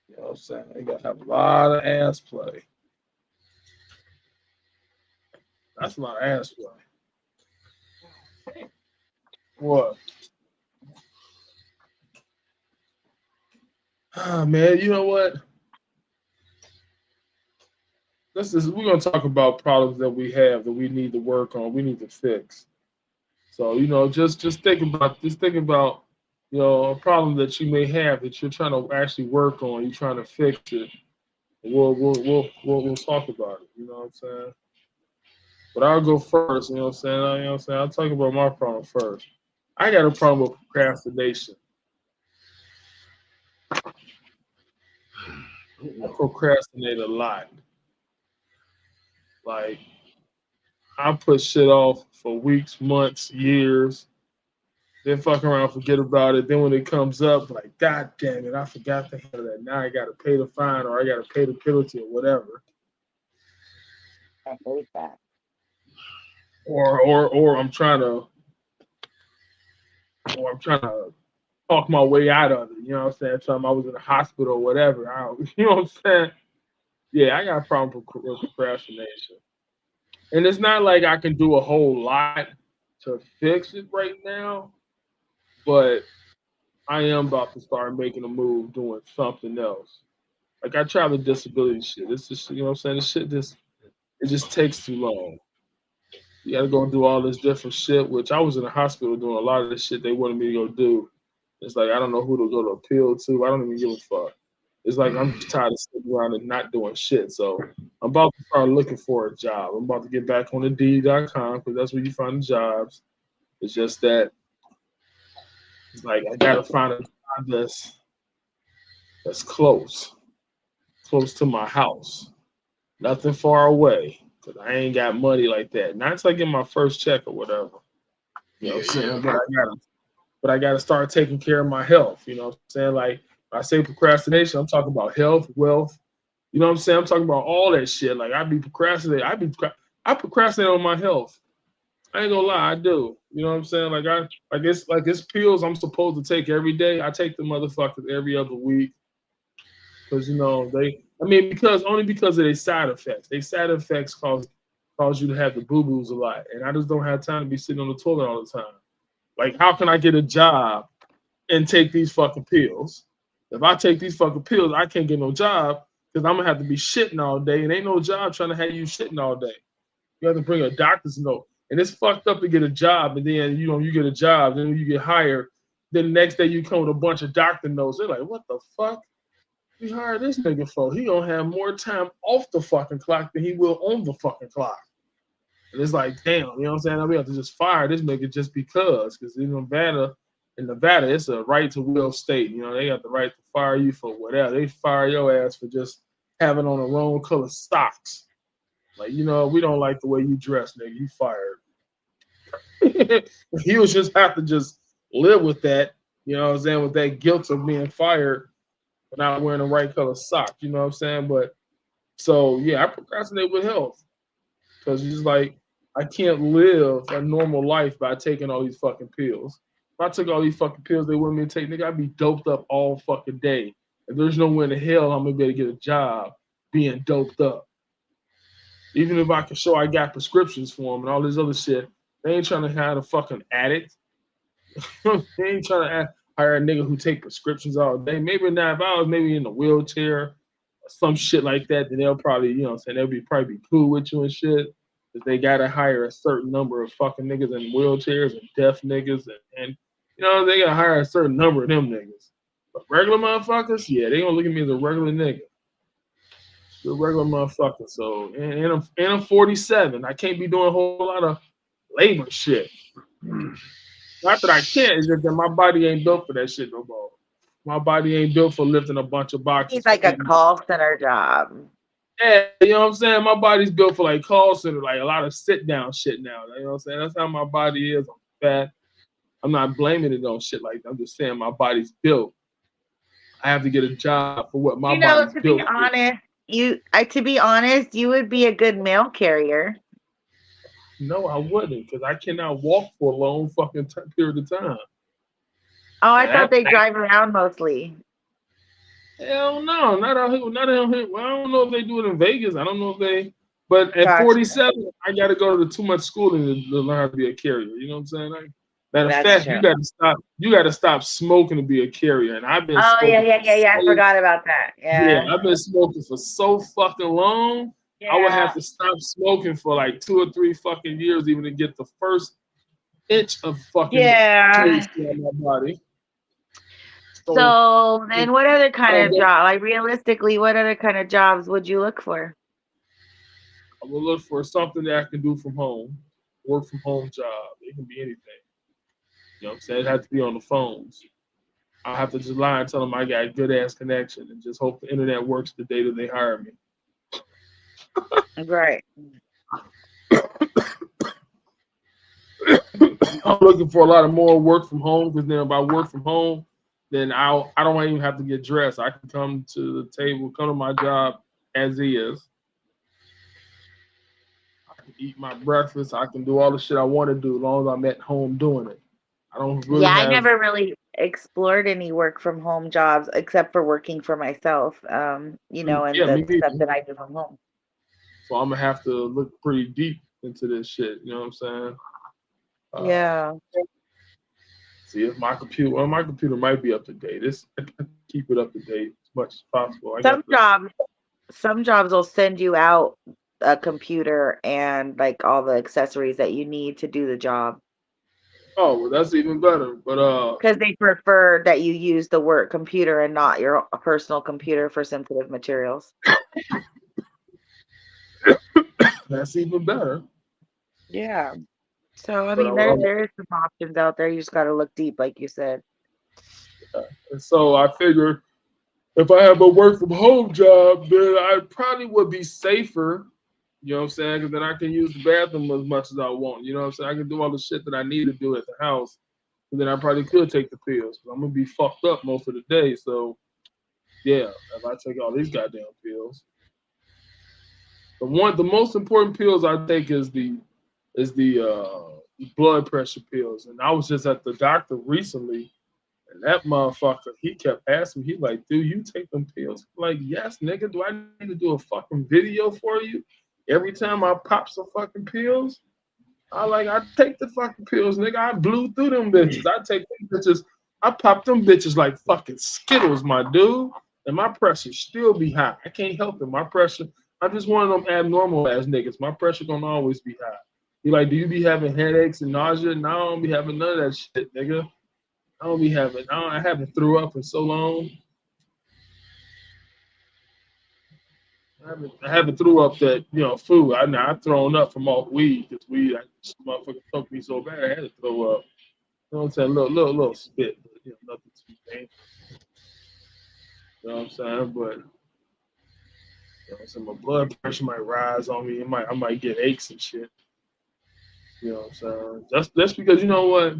You know what I'm saying? You gotta have a lot of ass play. That's a lot of ass play. What? Ah, man, you know what? We're gonna talk about problems that we have that we need to work on, we need to fix. So, you know, just think about, you know, a problem that you may have that you're trying to actually work on, you're trying to fix it. We'll talk about it, you know what I'm saying? But I'll go first, you know what I'm saying? You know what I'm saying? I'll talk about my problem first. I got a problem with procrastination. I procrastinate a lot. Like I put shit off for weeks, months, years, then fuck around, forget about it. Then when it comes up, like, God damn it, I forgot to handle that. Now I gotta pay the fine or I gotta pay the penalty or whatever. I hate that. Or I'm trying to talk my way out of it. You know what I'm saying? Tell them I was in the hospital or whatever. You know what I'm saying? Yeah, I got a problem with procrastination. And it's not like I can do a whole lot to fix it right now, but I am about to start making a move doing something else. Like I try the disability shit. It's just, you know what I'm saying? This shit just takes too long. You gotta go and do all this different shit, which I was in the hospital doing a lot of the shit they wanted me to go do. It's like I don't know who to go to appeal to. I don't even give a fuck. It's like I'm just tired of sitting around and not doing shit. So I'm about to start looking for a job. I'm about to get back on Indeed.com because that's where you find the jobs. It's just that it's like I gotta find a job that's close to my house. Nothing far away. because I ain't got money like that. Not until I get my first check or whatever. You know what I'm saying? But I gotta start taking care of my health. You know what I'm saying? Like when I say procrastination, I'm talking about health, wealth. You know what I'm saying? I'm talking about all that shit. Like I be procrastinating. I procrastinate on my health. I ain't gonna lie, I do. You know what I'm saying? Like it's pills I'm supposed to take every day. I take the motherfuckers every other week. Because only because of their side effects. Their side effects cause you to have the boo-boos a lot. And I just don't have time to be sitting on the toilet all the time. Like, how can I get a job and take these fucking pills? If I take these fucking pills, I can't get no job because I'm gonna have to be shitting all day. And ain't no job trying to have you shitting all day. You have to bring a doctor's note. And it's fucked up to get a job, and then you get a job, then you get hired. Then the next day you come with a bunch of doctor notes. They're like, what the fuck? We hired this nigga for. He gonna have more time off the fucking clock than he will on the fucking clock. And it's like, damn, you know what I'm saying? We have to just fire this nigga just because in Nevada, it's a right to will state. You know, they got the right to fire you for whatever. They fire your ass for just having on the wrong color socks. Like, you know, we don't like the way you dress, nigga. You fired. He was just have to just live with that, you know what I'm saying, with that guilt of being fired for not wearing the right color socks, you know what I'm saying? But so yeah, I procrastinate with health. Because it's like I can't live a normal life by taking all these fucking pills. If I took all these fucking pills they want me to take, nigga, I'd be doped up all fucking day. And there's no way in the hell I'm gonna be able to get a job being doped up. Even if I can show I got prescriptions for them and all this other shit, they ain't trying to hire a fucking addict. They ain't trying to hire a nigga who take prescriptions all day. Maybe not. If I was maybe in a wheelchair or some shit like that, then they'll probably, you know what I'm saying, they'll probably be cool with you and shit. But they gotta hire a certain number of fucking niggas in wheelchairs and deaf niggas and you know, they gotta hire a certain number of them niggas. But regular motherfuckers, yeah, they gonna look at me as a regular nigga. The regular motherfucker. So and I'm 47. I can't be doing a whole lot of labor shit. Not that I can't, it's just that my body ain't built for that shit no more. My body ain't built for lifting a bunch of boxes. It's like a call center job. Yeah, you know what I'm saying? My body's built for like call center, like a lot of sit down shit now. You know what I'm saying? That's how my body is. I'm fat. I'm not blaming it on shit like that. I'm just saying my body's built. I have to get a job for what my body's to built be for. honest, to be honest, you would be a good mail carrier. No, I wouldn't, because I cannot walk for a long fucking period of time. Oh, I thought they drive around mostly. Hell no, not out here. Not out here. Well, I don't know if they do it in Vegas. I don't know if they. But at 47, I got to go to too much schooling to learn how to be a carrier. You know what I'm saying? Matter of fact, true. You got to stop smoking to be a carrier. And I've been. Oh yeah. I forgot about that. Yeah. I've been smoking for so fucking long. Yeah. I would have to stop smoking for like 2 or 3 fucking years even to get the first inch of fucking taste in my body. So then what other kind of job, like realistically, what other kind of jobs would you look for? I will look for something that I can do from home, work from home job. It can be anything. You know what I'm saying? It has to be on the phones. I have to just lie and tell them I got a good ass connection and just hope the internet works the day that they hire me. Right. I'm looking for a lot of more work from home because then if I work from home, then I don't even have to get dressed. I can come to the table, come to my job as is. I can eat my breakfast. I can do all the shit I want to do as long as I'm at home doing it. I don't really I never really explored any work from home jobs except for working for myself, you know, and the stuff that I do from home. So I'm going to have to look pretty deep into this shit. You know what I'm saying? Yeah. See if my computer might be up to date. Keep it up to date as much as possible. Some jobs will send you out a computer and like all the accessories that you need to do the job. Oh, well, that's even better. But because they prefer that you use the work computer and not your personal computer for sensitive materials. That's even better. Yeah. So I mean, there is some options out there. You just got to look deep, like you said. Yeah. And so I figure if I have a work from home job, then I probably would be safer You know what I'm saying? Because then I can use the bathroom as much as I want. You know what I'm saying? I can do all the shit that I need to do at the house. And then I probably could take the pills. But I'm gonna be fucked up most of the day. So yeah, if I take all these goddamn pills. The most important pills I take is the blood pressure pills. And I was just at the doctor recently, and that motherfucker, he kept asking me, he's like, dude, you take them pills? I'm like, yes, nigga, do I need to do a fucking video for you? Every time I pop some fucking pills? I take the fucking pills, nigga. I blew through them bitches. I take them bitches, I pop them bitches like fucking Skittles, my dude. And my pressure still be high. I can't help it. My pressure, I'm just one of them abnormal ass niggas. My pressure gonna always be high. You like, do you be having headaches and nausea? No, I don't be having none of that shit, nigga. I don't be having. I haven't threw up in so long. I haven't threw up that food. I've thrown up from all weed because weed. This motherfucker took me so bad I had to throw up. You know what I'm saying? Little spit, but nothing too dangerous. You know what I'm saying? But so my blood pressure might rise on me. I might get aches and shit. You know what I'm saying? That's because you know what?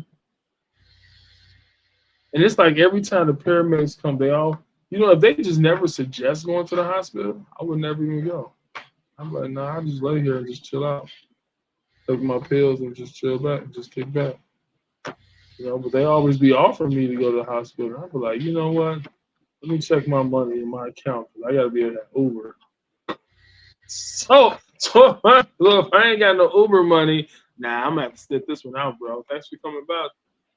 And it's like every time the paramedics come, they all, if they just never suggest going to the hospital, I would never even go. I'm like, nah, I just lay here and just chill out, take my pills and just chill back, just kick back. But they always be offering me to go to the hospital. I be like, you know what? Let me check my money in my account because I gotta be at that Uber. So look, if I ain't got no Uber money, nah, I'm gonna have to sit this one out, bro. Thanks for coming back.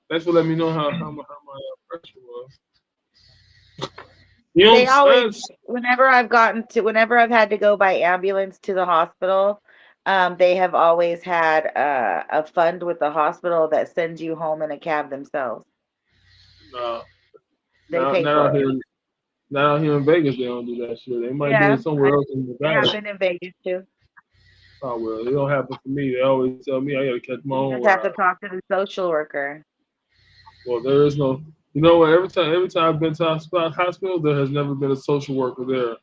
Thanks for letting me know how my pressure was. You know what They I'm always, saying? whenever I've had to go by ambulance to the hospital, they have always had a fund with the hospital that sends you home in a cab themselves. No, They not pay not for out it. here. Not out here in Vegas. They don't do that shit. They might do Yeah, it somewhere else in it Nevada. happened in Vegas too. Oh well, it don't happen for me. They always tell me I gotta catch my You own just have to ride. talk to the social worker. Well, there is no. You know what? Every time I've been to hospital, there has never been a social worker there.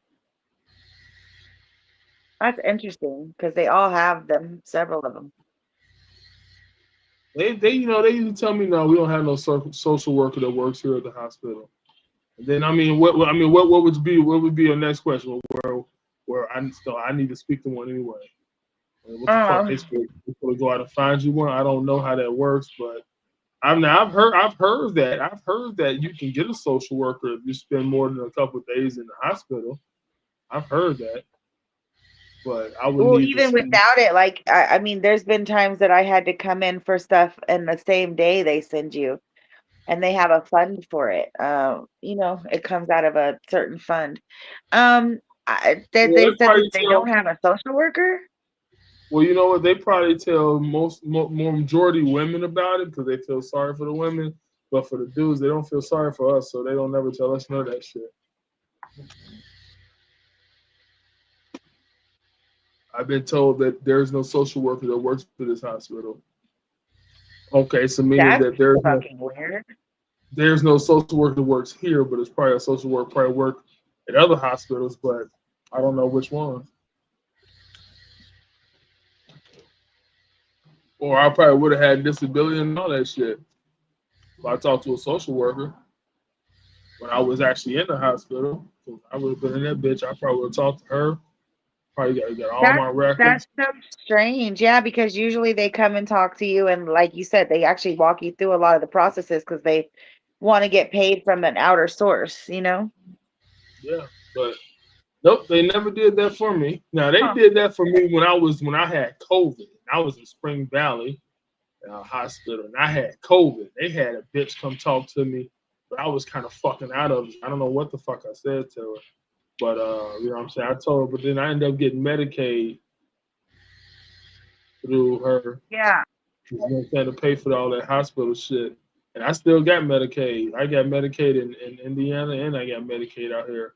That's interesting because they all have them, several of them. They usually tell me no, we don't have no social worker that works here at the hospital. And then what would be your next question? Where I need to speak to one anyway. What the fuck? Oh, They supposed to go out and find you one? I don't know how that works, but I've heard that you can get a social worker if you spend more than a couple of days in the hospital. I've heard that, but I would well, need to even see. without it, like I mean, there's been times that I had to come in for stuff, and the same day they send you, and they have a fund for it. It comes out of a certain fund. Well, They they said that probably they tell. don't have a social worker. Well, you know what? They probably tell more majority women about it because they feel sorry for the women, but for the dudes, they don't feel sorry for us, so they don't never tell us none of that shit. I've been told that there's no social worker that works for this hospital. Okay, so meaning That's that fucking weird. there's no social worker that works here, but it's probably a social worker probably work at other hospitals, but I don't know which one. Or I probably would have had disability and all that shit. If I talked to a social worker when I was actually in the hospital, I would have been in that bitch. I probably would have talked to her. Probably got all That's my that's records. so strange. Yeah, because usually they come and talk to you, and like you said, they actually walk you through a lot of the processes because they want to get paid from an outer source. Yeah, but nope, they never did that for me. Now they Huh. did that for me when I had COVID. I was in Spring Valley hospital, and I had COVID. They had a bitch come talk to me, but I was kind of fucking out of it. I don't know what the fuck I said to her, but you know what I'm saying. I told her, but then I ended up getting Medicaid through her. Yeah, You know what I'm saying, to pay for all that hospital shit. And I still got Medicaid. I got Medicaid in Indiana, and I got Medicaid out here.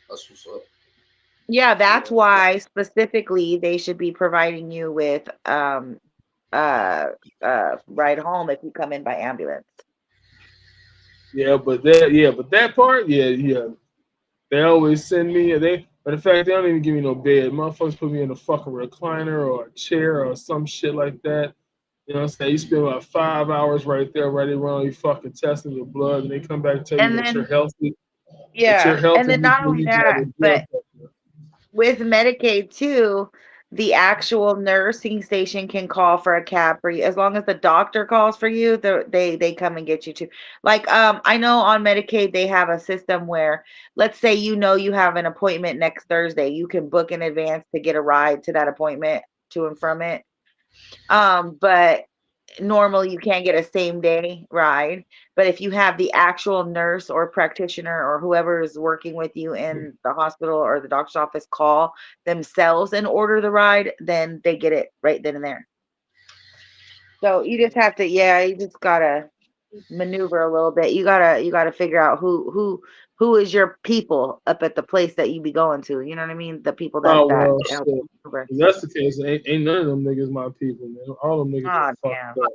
That's what's up. yeah. That's Yeah. why specifically they should be providing you with uh ride home if you come in by ambulance. Yeah, but that part, yeah. They always send me. But in fact, they don't even give me no bed. Motherfuckers put me in a fucking recliner or a chair or some shit like that. You know what I'm saying? You spend about 5 hours right there, right around you fucking testing your blood, and they come back and tell you And that you're then, healthy. That you're yeah, and healthy, then you not only need to have that, a blood but pressure. with Medicaid too, the actual nursing station can call for a cab for you as long as the doctor calls for you. They come and get you too. Like I know on Medicaid they have a system where, let's say you know you have an appointment next Thursday, you can book in advance to get a ride to that appointment to and from it. But normally you can't get a same day ride, but if you have the actual nurse or practitioner or whoever is working with you in the hospital or the doctor's office call themselves and order the ride, then they get it right then and there. So you just have to, yeah, you just gotta maneuver a little bit. You gotta figure out who is your people up at the place that you be going to. You know what I mean? The people Oh that well, help shit. you maneuver. If that's the case, ain't none of them niggas my people, man. All them niggas are Oh fucked damn. up.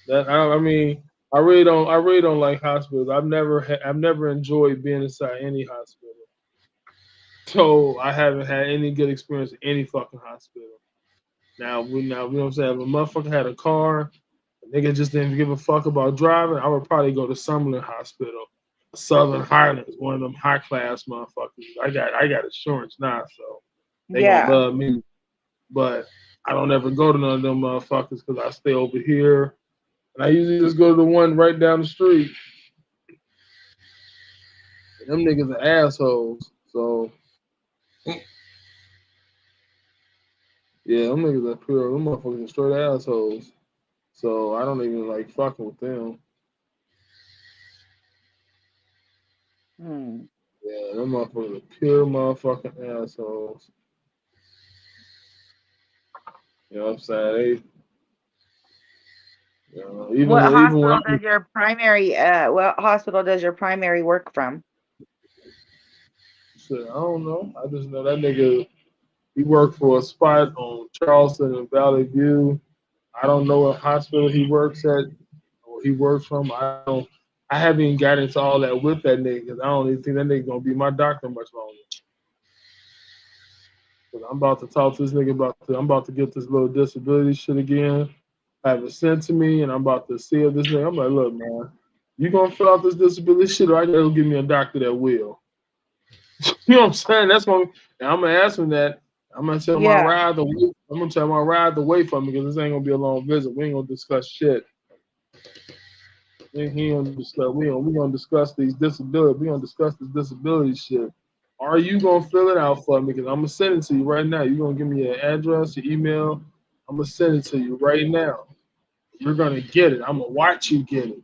That I mean, I really don't like hospitals. I've never enjoyed being inside any hospital. So I haven't had any good experience in any fucking hospital. You know what I'm saying? If a motherfucker had a car, a nigga just didn't give a fuck about driving, I would probably go to Summerlin Hospital. Southern Highlands, one of them high class motherfuckers. I got insurance now, so they gonna Yeah. love me. But I don't ever go to none of them motherfuckers because I stay over here. And I usually just go to the one right down the street. And them niggas are assholes. So yeah, them niggas are pure. Them motherfuckers are straight assholes. So I don't even like fucking with them. Hmm. Yeah, them motherfuckers are pure motherfucking assholes. You know what I'm saying? What Even when hospital does your primary what hospital does your primary work from? I don't know. I just know that nigga. He worked for a spot on Charleston and Valley View. I don't know what hospital he works at or he works from. I don't. I haven't even got into all that with that nigga because I don't even think that nigga gonna be my doctor much longer. Cause I'm about to talk to this nigga I'm about to get this little disability shit again. Have it sent to me, and I'm about to see if this nigga. I'm like, look, man, you gonna fill out this disability shit, or I gotta go give me a doctor that will. You know what I'm saying? That's what I'm gonna ask him that. I'm gonna tell him I Yeah. ride the way. I'm gonna tell him I ride the way for me because this ain't gonna be a long visit. We ain't gonna discuss shit. He ain't gonna discuss. We gonna discuss these disability. We gonna discuss this disability shit. Are you gonna fill it out for me? Because I'm gonna send it to you right now. You're gonna give me your address, your email. I'm gonna send it to you right now. You're gonna get it. I'm gonna watch you get it.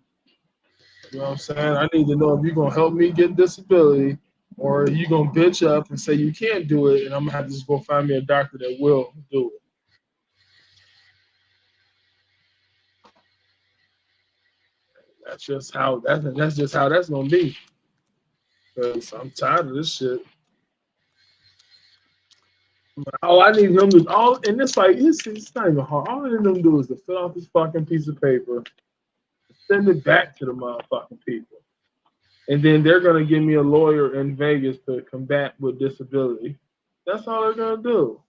You know what I'm saying? I need to know if you're gonna help me get disability, or you gonna bitch up and say you can't do it, and I'm gonna have to just go find me a doctor that will do it. That's just how that's gonna be. Cause I'm tired of this shit. All I need him to and it's like it's not even hard. All I need him to do is to fill out this fucking piece of paper, send it back to the motherfucking people, and then they're gonna give me a lawyer in Vegas to combat with disability. That's all they're gonna do.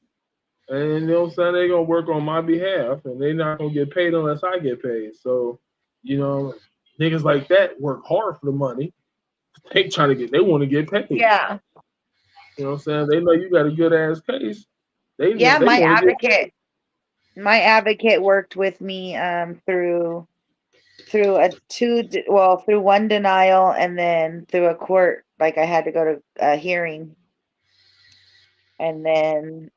And you know what I'm saying? They're gonna work on my behalf and they're not gonna get paid unless I get paid. So, you know, niggas like that work hard for the money. They wanna get paid. Yeah. You know what I'm saying? They know you got a good ass case. They know Yeah, they wanna get paid. my advocate worked with me through through one denial and then through a court, like I had to go to a hearing, and then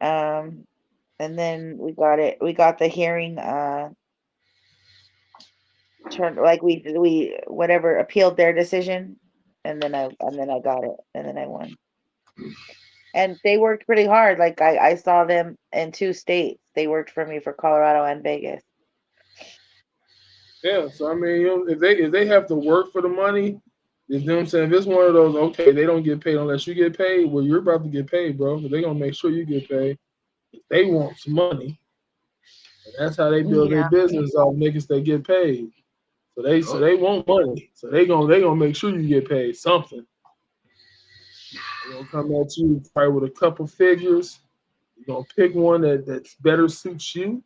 we got the hearing turned, like we whatever appealed their decision, and then I got it, and then I won. And they worked pretty hard. Like I saw them in two states. They worked for me for Colorado and Vegas. Yeah, so I mean, you know, if they have to work for the money, you know what I'm saying? If it's one of those, okay, they don't get paid unless you get paid. Well, you're about to get paid, bro. They're gonna make sure you get paid. They want some money, and that's how they build their Yeah. business off niggas that get paid. So they want money. So they gonna make sure you get paid something. They're gonna come at you probably with a couple figures. You're gonna pick one that's better suits you,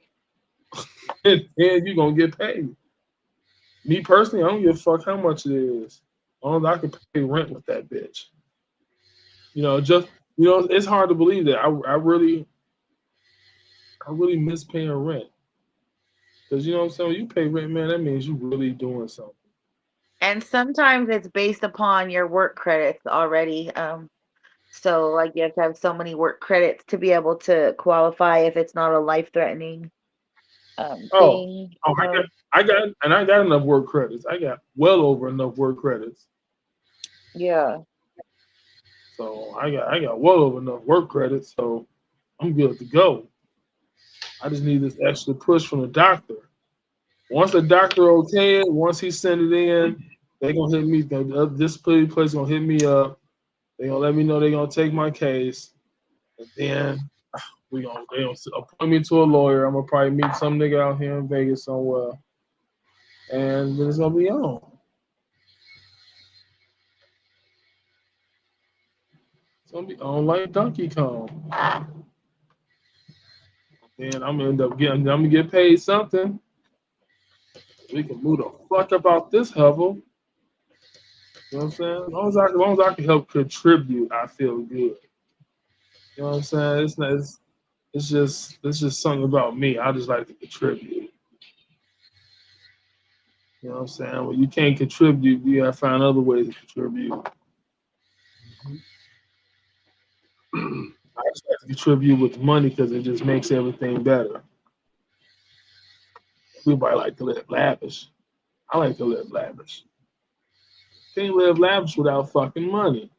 and then you're gonna get paid. Me personally, I don't give a fuck how much it is. As long as I can pay rent with that bitch. It's hard to believe that I really miss paying rent. Because you know what I'm saying? When you pay rent, man, that means you really doing something. And sometimes it's based upon your work credits already. So like you have to have so many work credits to be able to qualify if it's not a life-threatening Oh, thing. oh, I got enough work credits. I got well over enough work credits. Yeah. So I got well over enough work credits. So I'm good to go. I just need this extra push from the doctor. Once the doctor okay it, once he send it in, they gonna hit me. This place gonna hit me up. They gonna let me know they gonna take my case, and then they gonna appoint me to a lawyer. I'm gonna probably meet some nigga out here in Vegas somewhere, and then it's gonna be on. It's gonna be on like Donkey Kong. Then I'm gonna get paid something. We can move the fuck up out this hovel. You know what I'm saying? As long as I can help contribute, I feel good. You know what I'm saying? It's just something about me. I just like to contribute. You know what I'm saying? When you can't contribute, you gotta find other ways to contribute. I just like to contribute with money because it just makes everything better. Everybody like to live lavish. I like to live lavish. Can't live lavish without fucking money.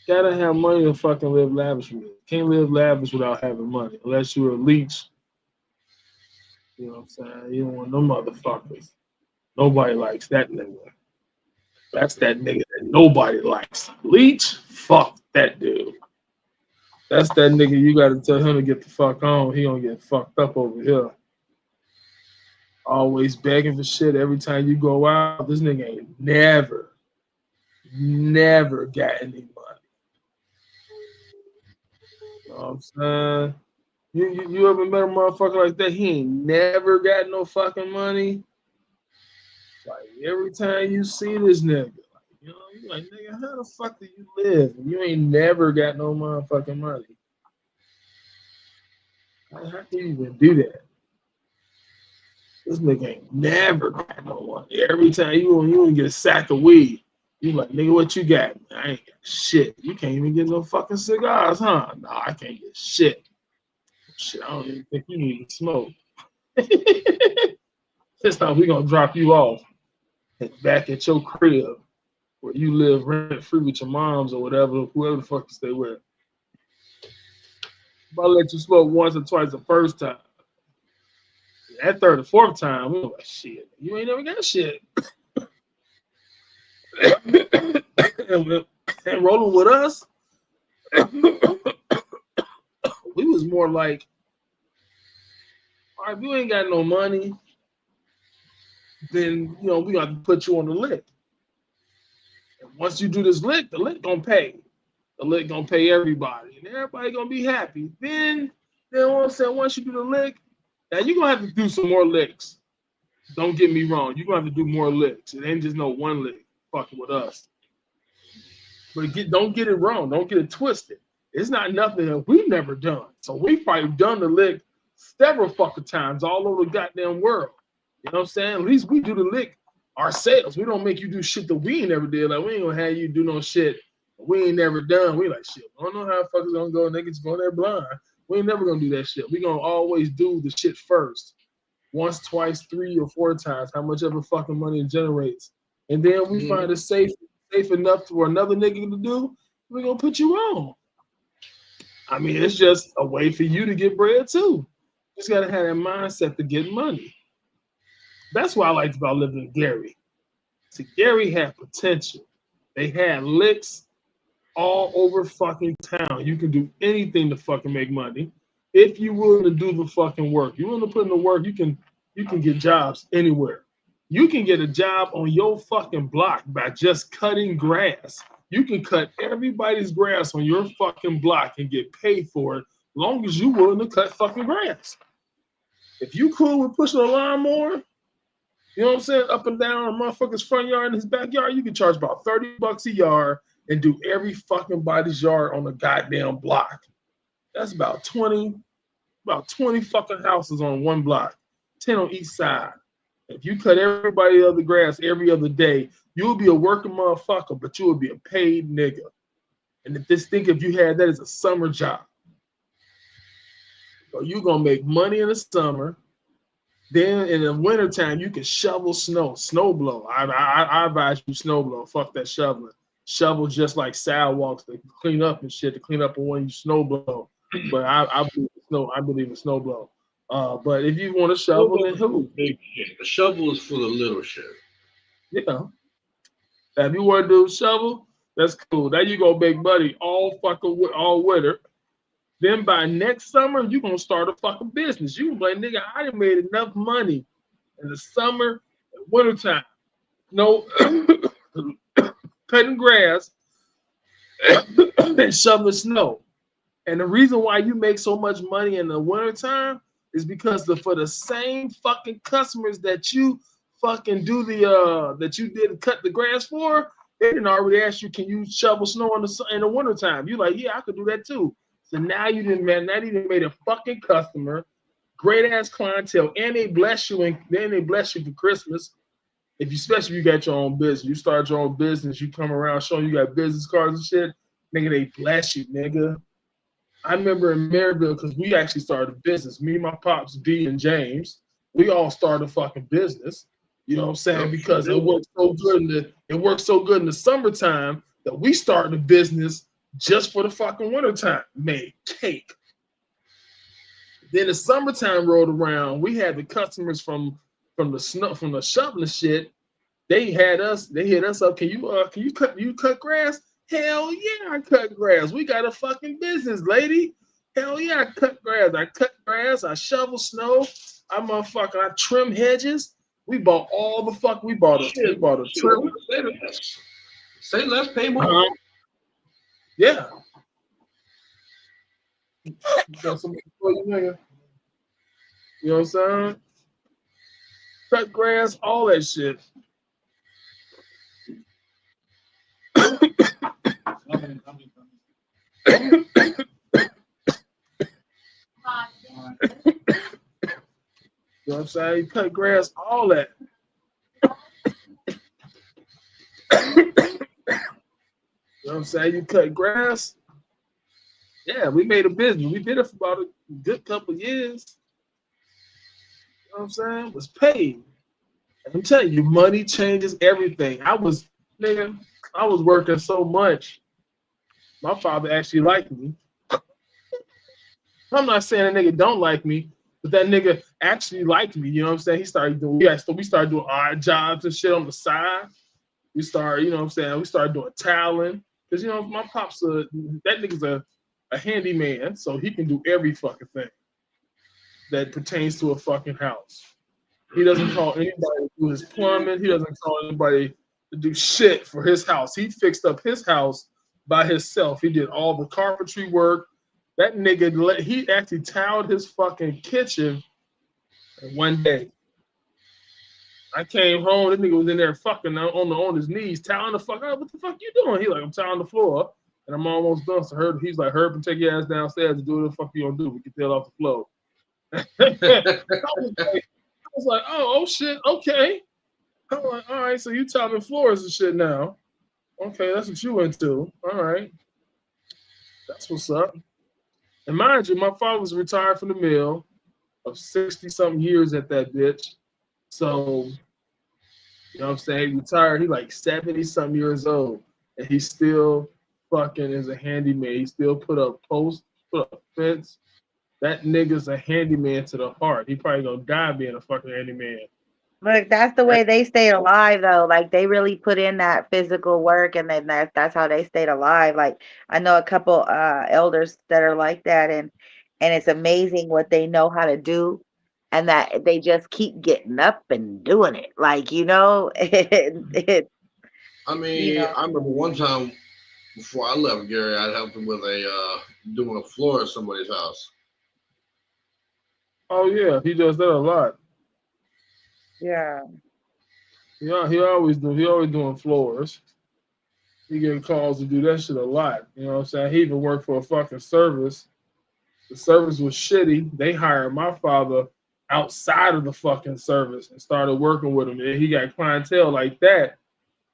Gotta have money to fucking live lavish with. Can't live lavish without having money. Unless you're a leech. You know what I'm saying? You don't want no motherfuckers. Nobody likes that nigga. That's that nigga that nobody likes. Leech? Fuck that dude. That's that nigga you gotta tell him to get the fuck on. He gonna get fucked up over here. Always begging for shit every time you go out. This nigga ain't never got any money. You know what I'm saying? You ever met a motherfucker like that? He ain't never got no fucking money. Like every time you see this nigga, you like, nigga, how the fuck do you live? You ain't never got no motherfucking money. How can you even do that? This nigga ain't never got no money. Every time you get a sack of weed, you like, nigga, what you got? I ain't got shit. You can't even get no fucking cigars, huh? No, I can't get shit. Shit, I don't even think you need to smoke. This time we gonna drop you off back at your crib where you live rent free with your moms or whatever, whoever the fuck you stay with. If I let you smoke once or twice the first time, that third or fourth time, we like, shit, you ain't never got shit. and rolling with us, we was more like, all right, if you ain't got no money, then we got to put you on the lick. And once you do this lick, the lick gonna pay. The lick gonna pay everybody, and everybody gonna be happy. Then what I'm saying, once you do the lick, now you're gonna have to do some more licks. Don't get me wrong, you're gonna have to do more licks. It ain't just no one lick fucking with us. But don't get it wrong, don't get it twisted. It's not nothing that we've never done. So we've probably done the lick several fucking times all over the goddamn world. You know what I'm saying? At least we do the lick ourselves. We don't make you do shit that we ain't never did. Like, we ain't gonna have you do no shit we ain't never done. We like, shit, I don't know how the fuck it's gonna go. Niggas go there blind. We ain't never gonna do that shit. We gonna always do the shit first. Once, twice, 3 or 4 times, how much ever fucking money it generates. And then we find it safe enough for another nigga to do, we're gonna put you on. I mean, it's just a way for you to get bread too. You just gotta have that mindset to get money. That's what I liked about living in Gary. See, Gary had potential. They had licks all over fucking town. You can do anything to fucking make money if you're willing to do the fucking work. You're willing to put in the work. You can get jobs anywhere. You can get a job on your fucking block by just cutting grass. You can cut everybody's grass on your fucking block and get paid for it, long as you willing to cut fucking grass. If you cool with pushing a lawnmower, you know what I'm saying, up and down a motherfucker's front yard and his backyard, you can charge about $30 a yard and do every fucking body's yard on the goddamn block. That's about 20 fucking houses on one block, 10 on each side. If you cut everybody other grass every other day, you'll be a working motherfucker, but you will be a paid nigga. And if you had that as a summer job, so you're gonna make money in the summer. Then in the wintertime, you can shovel snow blow. I advise you snow blow. Fuck that shoveling. Shovel just like sidewalks to clean up and shit, to clean up when you snow blow. But I believe in snow blow. But if you want to shovel, then who? Big shit. The shovel is for the little shit. Yeah. If you want to do shovel, that's cool. Now you gonna make money all winter. Then by next summer, you're gonna start a fucking business. You can be like, nigga, I done made enough money in the summer and wintertime. No cutting grass and shoveling snow. And the reason why you make so much money in the wintertime is because for the same fucking customers that you fucking do that you did cut the grass for, they didn't already ask you, can you shovel snow in the wintertime? You like, yeah, I could do that too. So now you didn't made a fucking customer, great ass clientele, and they bless you for Christmas. Especially if you got your own business, you start your own business, you come around showing you got business cards and shit, nigga, they bless you, nigga. I remember in Maryville, because we actually started a business. Me, my pops, B, and James, we all started a fucking business. You know what I'm saying? Because it worked so good in the summertime that we started a business just for the fucking wintertime. Made cake. Then the summertime rolled around. We had the customers from the shoveling shit. They hit us up. Can you cut grass? Hell yeah, I cut grass. We got a fucking business, lady. Hell yeah, I cut grass. I shovel snow. I trim hedges. We bought all the fuck. We bought a trim. Say less, pay more. Yeah. You got something for you, nigga. You know what I'm saying? Cut grass, all that shit. You know what I'm saying? You cut grass, all that. You know what I'm saying? You cut grass. Yeah, we made a business. We did it for about a good couple years. You know what I'm saying? It was paid. And I'm telling you, money changes everything. I was working so much. My father actually liked me. I'm not saying a nigga don't like me, but that nigga actually liked me. You know what I'm saying? We started doing odd jobs and shit on the side. We started, you know what I'm saying? We started doing toweling. Because, you know, my pops, that nigga's a handyman, so he can do every fucking thing that pertains to a fucking house. He doesn't call anybody to do his plumbing. He doesn't call anybody to do shit for his house. He fixed up his house by himself. He did all the carpentry work. That nigga, he actually tiled his fucking kitchen one day. I came home, this nigga was in there fucking on his knees, tiling the fuck up. What the fuck you doing? He like, I'm tiling the floor and I'm almost done. So he's like, Herb, take your ass downstairs and do what the fuck you gonna do. We can tail off the floor. I was like, oh shit, okay. I'm like, all right, so you tiling floors and shit now. Okay, that's what you into. All right. That's what's up. And mind you, my father was retired from the mill of 60-something years at that bitch. So, you know what I'm saying? He retired, he like 70-something years old. And he still fucking is a handyman. He still put up posts, put up fence. That nigga's a handyman to the heart. He probably gonna die being a fucking handyman. Look, that's the way they stayed alive, though. Like they really put in that physical work, and then that's how they stayed alive. Like I know a couple elders that are like that, and it's amazing what they know how to do, and that they just keep getting up and doing it. Like I mean, I remember one time Before I left Gary, I helped him with doing a floor at somebody's house. Oh yeah, he does that a lot. Yeah. Yeah, he always do. He always doing floors. He getting calls to do that shit a lot. You know what I'm saying? He even worked for a fucking service. The service was shitty. They hired my father outside of the fucking service and started working with him. And he got clientele like that.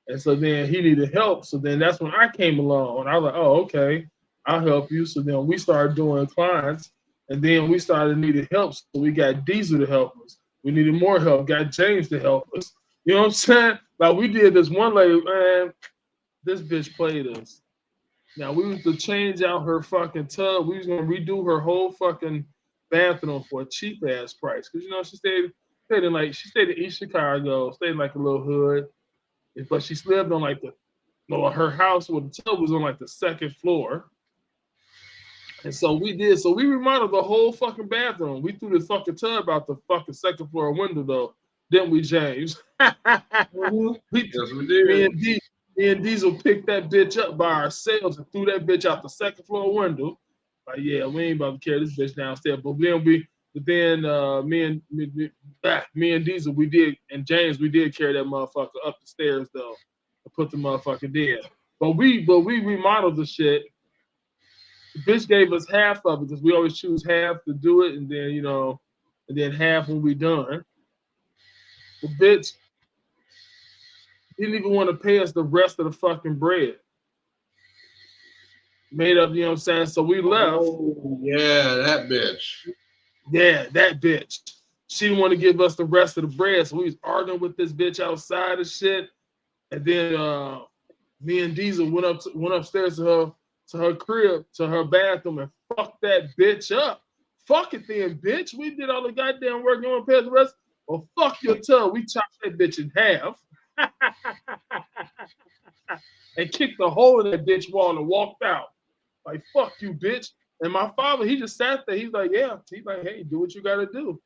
And so then he needed help. So then that's when I came along. And I was like, oh, okay, I'll help you. So then we started doing clients. And then we started needing help. So we got Diesel to help us. We needed more help. Got James to help us. You know what I'm saying? Like we did this one lady, man, this bitch played us. Now we was to change out her fucking tub. We was gonna redo her whole fucking bathroom for a cheap ass price. Cause you know she stayed in East Chicago, stayed in like a little hood, but she lived on like the no her house where the tub was on like the second floor. And so we did. So we remodeled the whole fucking bathroom. We threw the fucking tub out the fucking second floor window though. Didn't we, James? Mm-hmm. we, Yes, we me did. and D, me and Diesel picked that bitch up by ourselves and threw that bitch out the second floor window. Like, yeah, we ain't about to carry this bitch downstairs. But then me and Diesel, we did, and James, we did carry that motherfucker up the stairs though, and put the motherfucker there. But we remodeled the shit. The bitch gave us half of it because we always choose half to do it, and then and then half when we done. The bitch didn't even want to pay us the rest of the fucking bread. Made up, you know what I'm saying? So we left. Oh yeah, that bitch. Yeah, that bitch. She didn't want to give us the rest of the bread. So we was arguing with this bitch outside and shit. And then me and Diesel went upstairs to her crib, to her bathroom, and fucked that bitch up. Fuck it then, bitch. We did all the goddamn work. You want to pay us the rest? Well, fuck your tub. We chopped that bitch in half and kicked the hole in that bitch wall and walked out. Like, fuck you, bitch. And my father, he just sat there. He's like, yeah. He's like, hey, do what you got to do.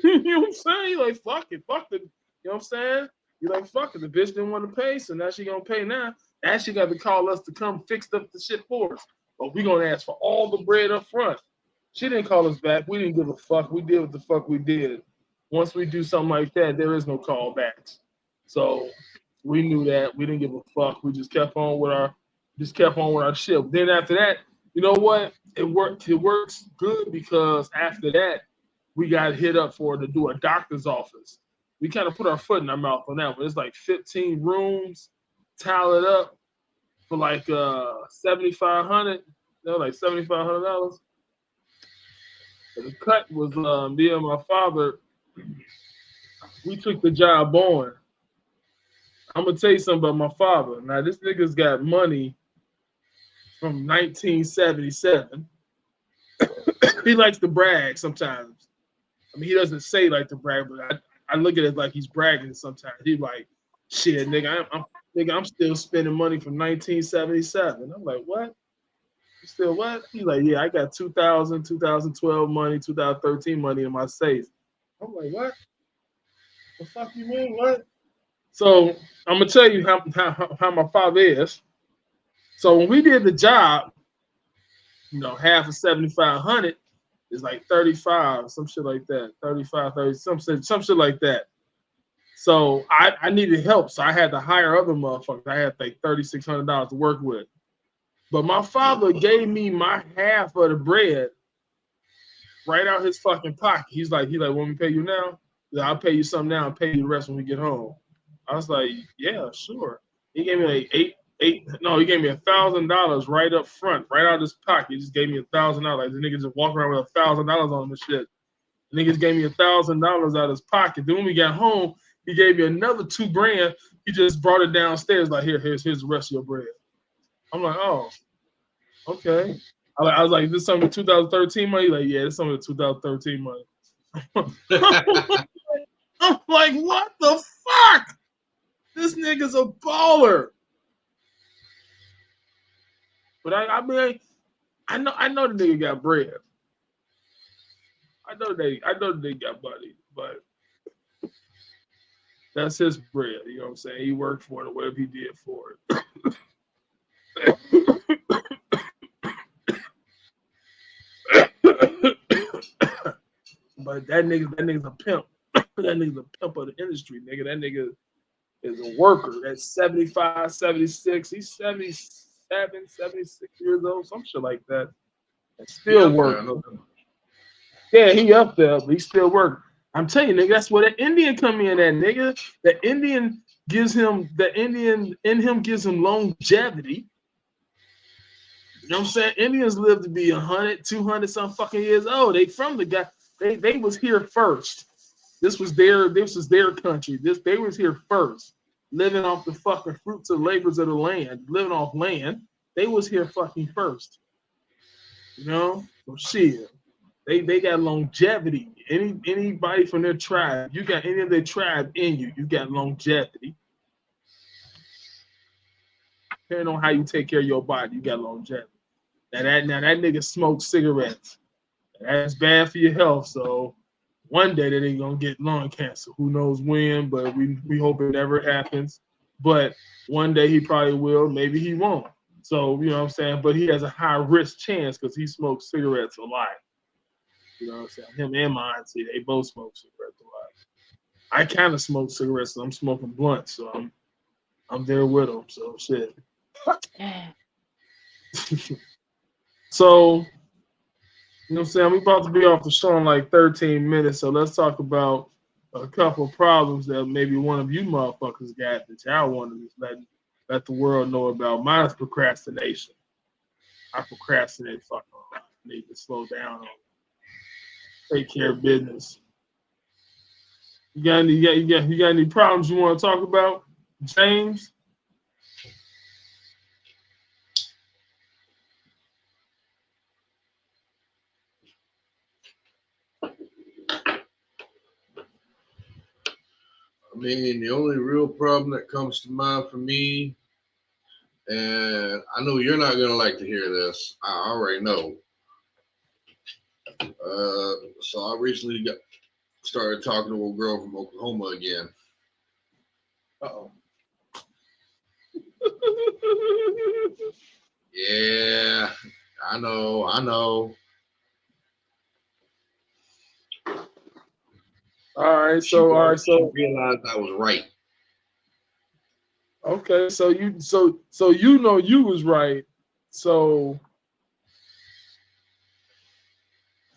You know what I'm saying? He's like, fuck it. Fuck it. You know what I'm saying? You're like, fuck it. The bitch didn't want to pay, so now she going to pay now. Now she got to call us to come fix up the shit for us. But we going to ask for all the bread up front. She didn't call us back. We didn't give a fuck. We did what the fuck we did. Once we do something like that, there is no callbacks. So we knew that. We didn't give a fuck. We just kept on with our shit. Then after that, you know what? It worked. It works good because after that, we got hit up for to do a doctor's office. We kind of put our foot in our mouth on that one. It's like 15 rooms, tile it up for like 7,500. Like $7,500. The cut was me and my father. We took the job on. I'm gonna tell you something about my father. Now this nigga's got money from 1977. He likes to brag sometimes. I mean, he doesn't say like to brag, but I look at it like he's bragging sometimes. He's like, shit, nigga, I'm still spending money from 1977. I'm like, what? You still what? He's like, yeah, I got 2000, 2012 money, 2013 money in my safe. I'm like, what? The fuck you mean? What? So I'm gonna tell you how my father is. So when we did the job, half of 7,500 is like 35, some shit like that. 35, 30, some shit like that. So I needed help. So I had to hire other motherfuckers. I had like $3,600 to work with. But my father gave me my half of the bread right out his fucking pocket. He like, want me to pay you now? Yeah, I'll pay you some now and pay you the rest when we get home. I was like, yeah, sure. He gave me like he gave me $1,000 right up front, right out of his pocket. He just gave me $1,000. The nigga just walking around with $1,000 on him and shit. The niggas gave me $1,000 out of his pocket. Then when we got home, he gave me another $2,000. He just brought it downstairs, like, here's the rest of your bread. I'm like, oh, okay. I was like, this some of the 2013 money? Like, yeah, this some of the 2013 money. I'm like, what the fuck? This nigga's a baller. But I mean, I know the nigga got bread. I know they got money, but that's his bread. You know what I'm saying? He worked for it or whatever he did for it. But that nigga's a pimp. That nigga's a pimp of the industry, nigga. That nigga is a worker. That's 75, 76. He's 77, 76 years old, some shit like that. And still working. Yeah, he up there, but he still working. I'm telling you, nigga, that's where the Indian come in at, nigga. The Indian in him gives him longevity. You know what I'm saying? Indians live to be 100, 200 some fucking years old. They from the guy. They was here first. This was their country. They was here first, living off the fucking fruits and labors of the land, living off land. They was here fucking first. You know? So shit. They got longevity. Anybody from their tribe, you got any of their tribe in you, you got longevity. Depending on how you take care of your body, you got longevity. Now that nigga smokes cigarettes. That's bad for your health. So one day that ain't gonna get lung cancer. Who knows when, but we hope it never happens. But one day he probably will, maybe he won't. So, you know what I'm saying? But he has a high risk chance because he smokes cigarettes a lot. You know what I'm saying? Him and my auntie, they both smoke cigarettes a lot. I kind of smoke cigarettes, so I'm smoking blunts, so I'm there with them. So shit. So, you know what I'm saying? We about to be off the show in like 13 minutes, so let's talk about a couple of problems that maybe one of you motherfuckers got that y'all want to let the world know about. Mine's procrastination. I procrastinate fucking a lot. I need to slow down on it. Take care of business. You got any problems you want to talk about, James? I mean, the only real problem that comes to mind for me, and I know you're not gonna like to hear this. I already know. So I recently started talking to a girl from Oklahoma again. Uh-oh. Yeah, I know. All right, She realized I was right. Okay, so you know you was right. So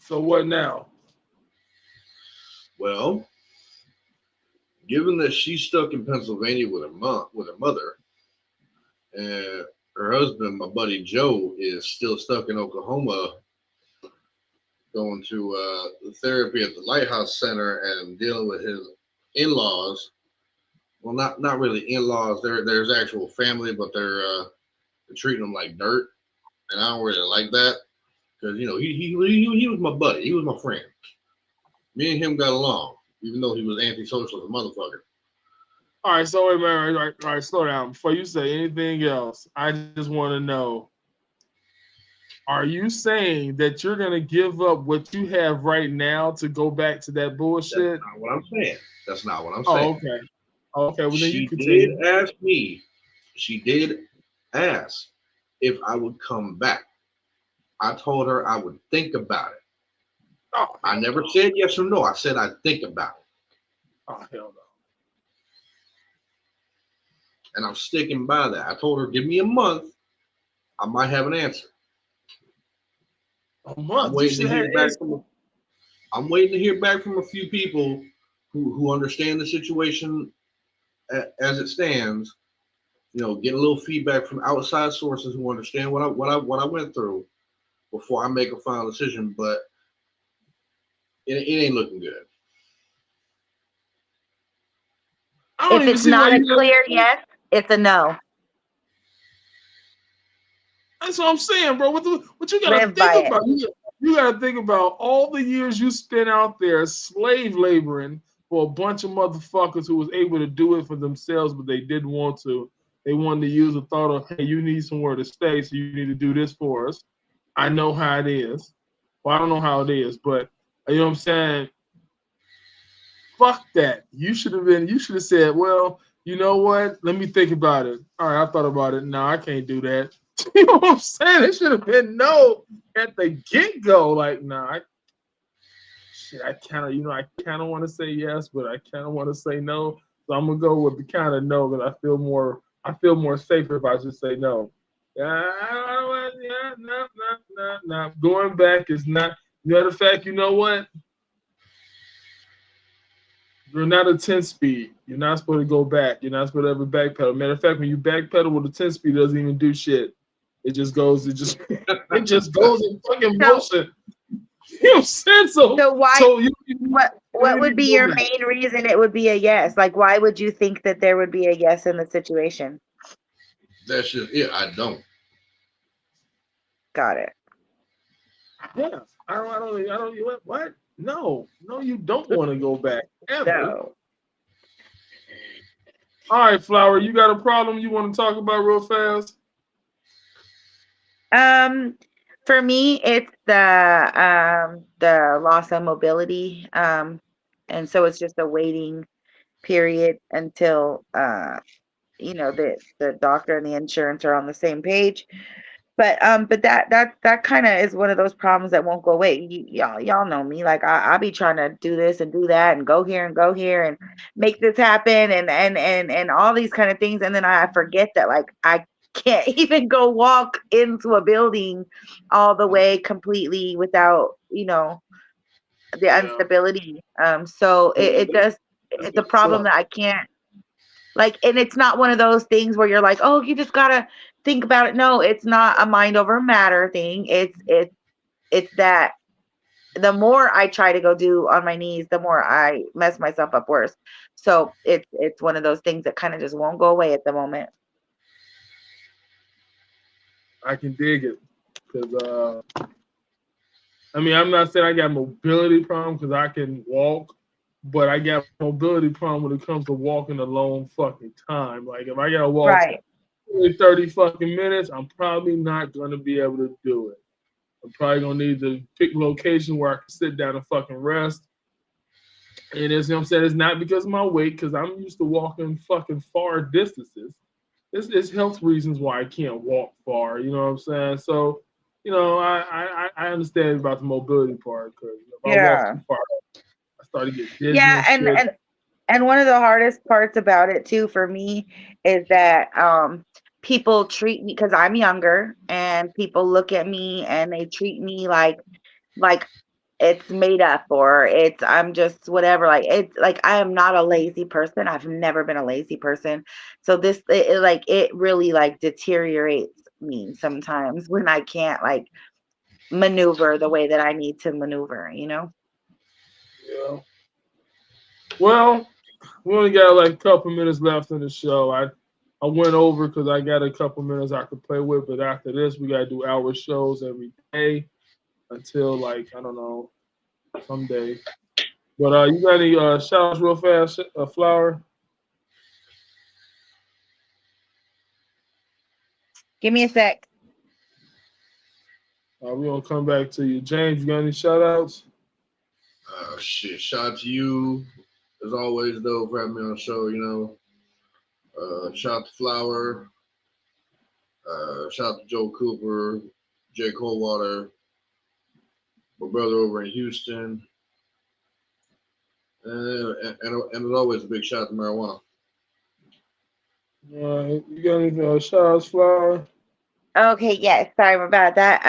what now? Well, given that she's stuck in Pennsylvania with her mother, and her husband, my buddy Joe, is still stuck in Oklahoma, going to therapy at the Lighthouse Center and dealing with his in-laws. Well, not really in-laws. There's actual family, but they're treating them like dirt, and I don't really like that because he was my buddy. He was my friend. Me and him got along, even though he was antisocial as a motherfucker. All right, so wait a minute. All right, slow down. Before you say anything else, I just want to know, are you saying that you're going to give up what you have right now to go back to that bullshit? That's not what I'm saying. That's not what I'm Oh, saying. okay. Okay, well then She you continue. She did ask if I would come back. I told her I would think about it. Oh, I never said yes or no. I said I'd think about it. Oh, hell no. And I'm sticking by that. I told her, give me a month. I might have an answer. A month? I'm waiting to hear back from a few people who understand the situation as it stands. Get a little feedback from outside sources who understand what I went through before I make a final decision. But it ain't looking good. If it's not a clear yes, it's a no. That's what I'm saying, bro. What you gotta think about? You gotta think about all the years you spent out there slave laboring for a bunch of motherfuckers who was able to do it for themselves, but they didn't want to. They wanted to use the thought of, hey, you need somewhere to stay, so you need to do this for us. I know how it is. Well, I don't know how it is, but you know what I'm saying? Fuck that. You should have said, well, you know what? Let me think about it. All right, I thought about it. No, I can't do that. You know what I'm saying? It should have been no at the get-go. Like, nah. shit, I kind of want to say yes, but I kind of want to say no. So I'm gonna go with the kind of no because I feel more safer if I just say no. Yeah, I don't want, yeah, no, no, no, no. Going back is not. Matter of fact, you know what? You're not a 10 speed. You're not supposed to go back. You're not supposed to ever backpedal. Matter of fact, when you backpedal with a 10 speed, it doesn't even do shit. It just goes. It just goes in fucking So motion. You know what I'm saying? so why So you what don't would even be go your back. main reason it would be a yes? Like why would you think that there would be a yes in the situation? That's just it. I don't. Got it. Yeah, I don't. You what? No, no, you don't want to go back ever. So All right, Flower, you got a problem you want to talk about real fast? um for me it's the loss of mobility. And so it's just a waiting period until the doctor and the insurance are on the same page. But that kind of is one of those problems that won't go away. Y'all know me. Like I be trying to do this and do that and go here and make this happen and all these kind of things, and then I forget that like I can't even go walk into a building all the way completely without the Yeah, instability. So it does. that's It's a gonna problem suck. that I can't like, and it's not one of those things where you're like, oh, you just gotta think about it. No, it's not a mind over matter thing. It's that the more I try to go do on my knees, the more I mess myself up worse. So it's one of those things that kind of just won't go away at the moment. I can dig it because I mean I'm not saying I got mobility problem because I can walk, but I got mobility problem when it comes to walking a long fucking time. Like if I gotta walk Right. 30 fucking minutes, I'm probably not gonna be able to do it. I'm probably gonna need to pick a location where I can sit down and fucking rest. And it's, you know what I'm saying, it's not because of my weight, because I'm used to walking fucking far distances. It's health reasons why I can't walk far, you know what I'm saying? So, I understand about the mobility part, because if I walk Yeah. too far, I start to get dizzy Yeah, and and shit. and and one of the hardest parts about it too for me is that people treat me because I'm younger and people look at me and they treat me like it's made up or it's I'm just whatever. Like it's like I am not a lazy person. I've never been a lazy person. So it really like deteriorates me sometimes when I can't like maneuver the way that I need to maneuver. Yeah. Well, we only got like a couple minutes left in the show. I went over because I got a couple minutes I could play with, but after this, we got to do hour shows every day until like, I don't know, someday. But you got any shout outs real fast, Flower? Give me a sec. We're going to come back to you. James, you got any shout outs? Shit. Shout out to you as always, though, for having me on the show. Shout out to Flower. Shout out to Joe Cooper, Jay Coldwater, my brother over in Houston, and as always, a big shout out to Marijuana. You got any shout outs, Flower? Okay, yes, sorry about that.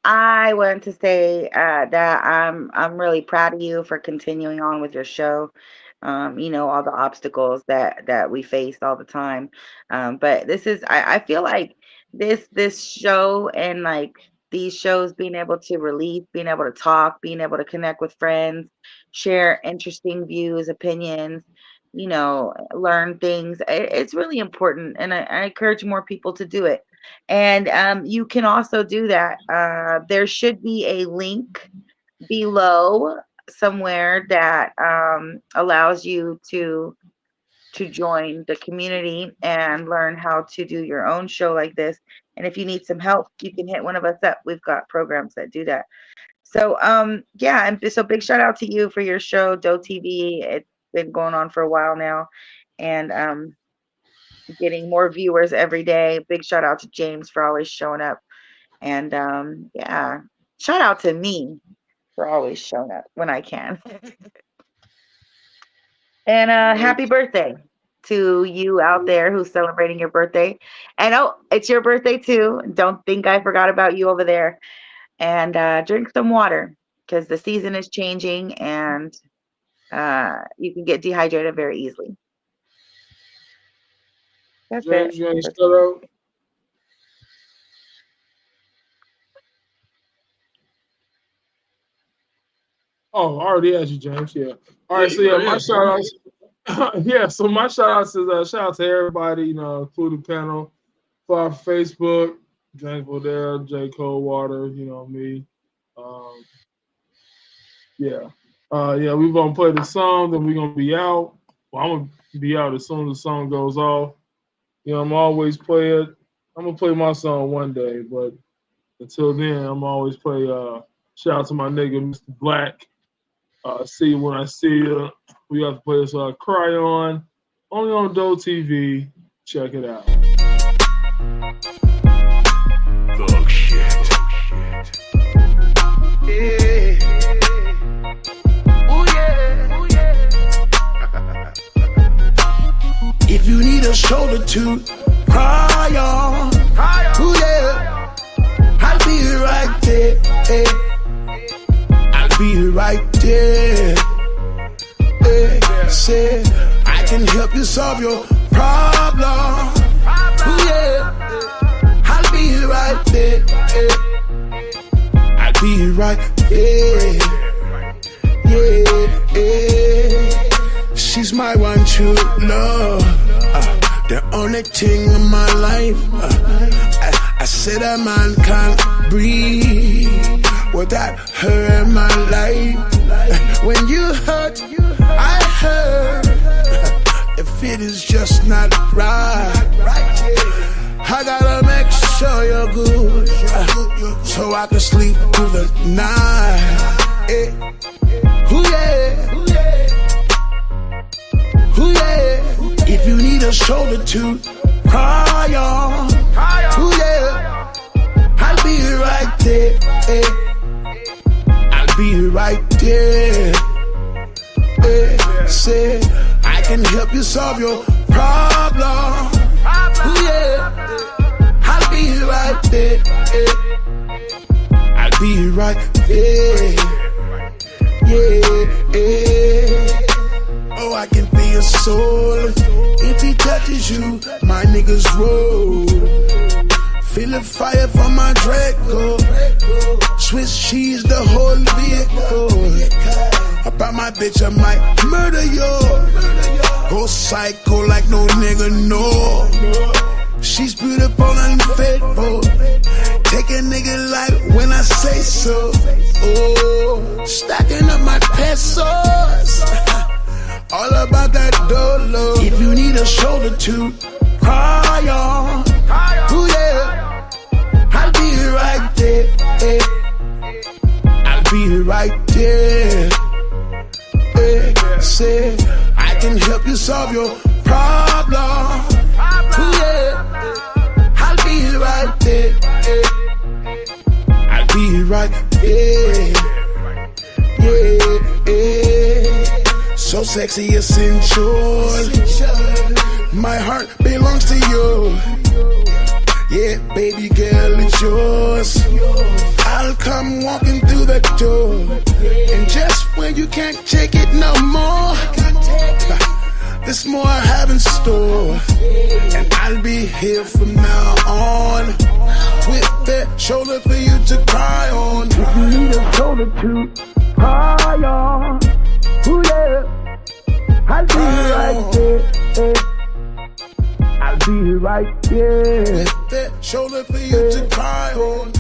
I want to say that I'm really proud of you for continuing on with your show. All the obstacles that we face all the time. But I feel like this show and like these shows being able to release, being able to talk, being able to connect with friends, share interesting views, opinions, learn things. It's really important, and I encourage more people to do it. And you can also do that. There should be a link below somewhere that allows you to join the community and learn how to do your own show like this. And if you need some help, you can hit one of us up. We've got programs that do that. So yeah, and so big shout out to you for your show, Doe TV. It's been going on for a while now, and getting more viewers every day. Big shout out to James for always showing up. And yeah, shout out to me for always showing up when I can. And happy birthday to you out there who's celebrating your birthday. And oh, it's your birthday too. Don't think I forgot about you over there. And drink some water because the season is changing and you can get dehydrated very easily. That's James, it. you ain't shut out? Oh, I already asked you, James. Yeah. All right. So yeah, my shout outs. Yeah. So my shout outs is shout out to everybody, including panel, for our Facebook, James Bodell, J. Coldwater, me. Yeah. Yeah, we're gonna play the song, then we're gonna be out. Well, I'm gonna be out as soon as the song goes off. I'm always play it. I'm gonna play my song one day, but until then, I'm always play shout out to my nigga, Mr. Black. See you when I see you. We have to play this Cry On, only on Doe TV. Check it out. Thug shit. Yeah. Oh yeah. Oh yeah. If you need a shoulder to cry on, oh yeah, I'll be right there. Hey. I'll be right there. Hey. Say I can help you solve your problem. Oh yeah, I'll be right there. Hey. I'll be right there. Yeah, yeah. She's my one true love. The only thing in my life. I said a man can't breathe without her in my life. When you hurt, I hurt. If it is just not right, I gotta make sure you're good, so I can sleep through the night. Ooh yeah, ooh yeah. If you need a shoulder to cry on, ooh yeah, I'll be right there. I'll be right there. Say I can help you solve your problem. Ooh yeah, I'll be right there. I'll be right there. Yeah. Oh, I can feel your soul. If he touches you, my niggas roll. Feel the fire from my Draco. Swiss cheese, the whole vehicle. About my bitch, I might murder you. Go psycho like no nigga know. She's beautiful and faithful. Take a nigga life when I say so. Oh, stacking up my pesos. All about that dolo. If you need a shoulder to cry on, ooh yeah, I'll be right there. I'll be right there. Say I can help you solve your problem. Ooh yeah, I'll be right there. I'll be right there. Yeah. So sexy, essential. My heart belongs to you. Yeah, baby girl, it's yours. I'll come walking through the door. And just when you can't take it no more, there's more I have in store. And I'll be here from now on, with that shoulder for you to cry on. If you need a shoulder to cry on, ooh yeah, I'll be right there. I'll be right there. With that shoulder for you to cry on.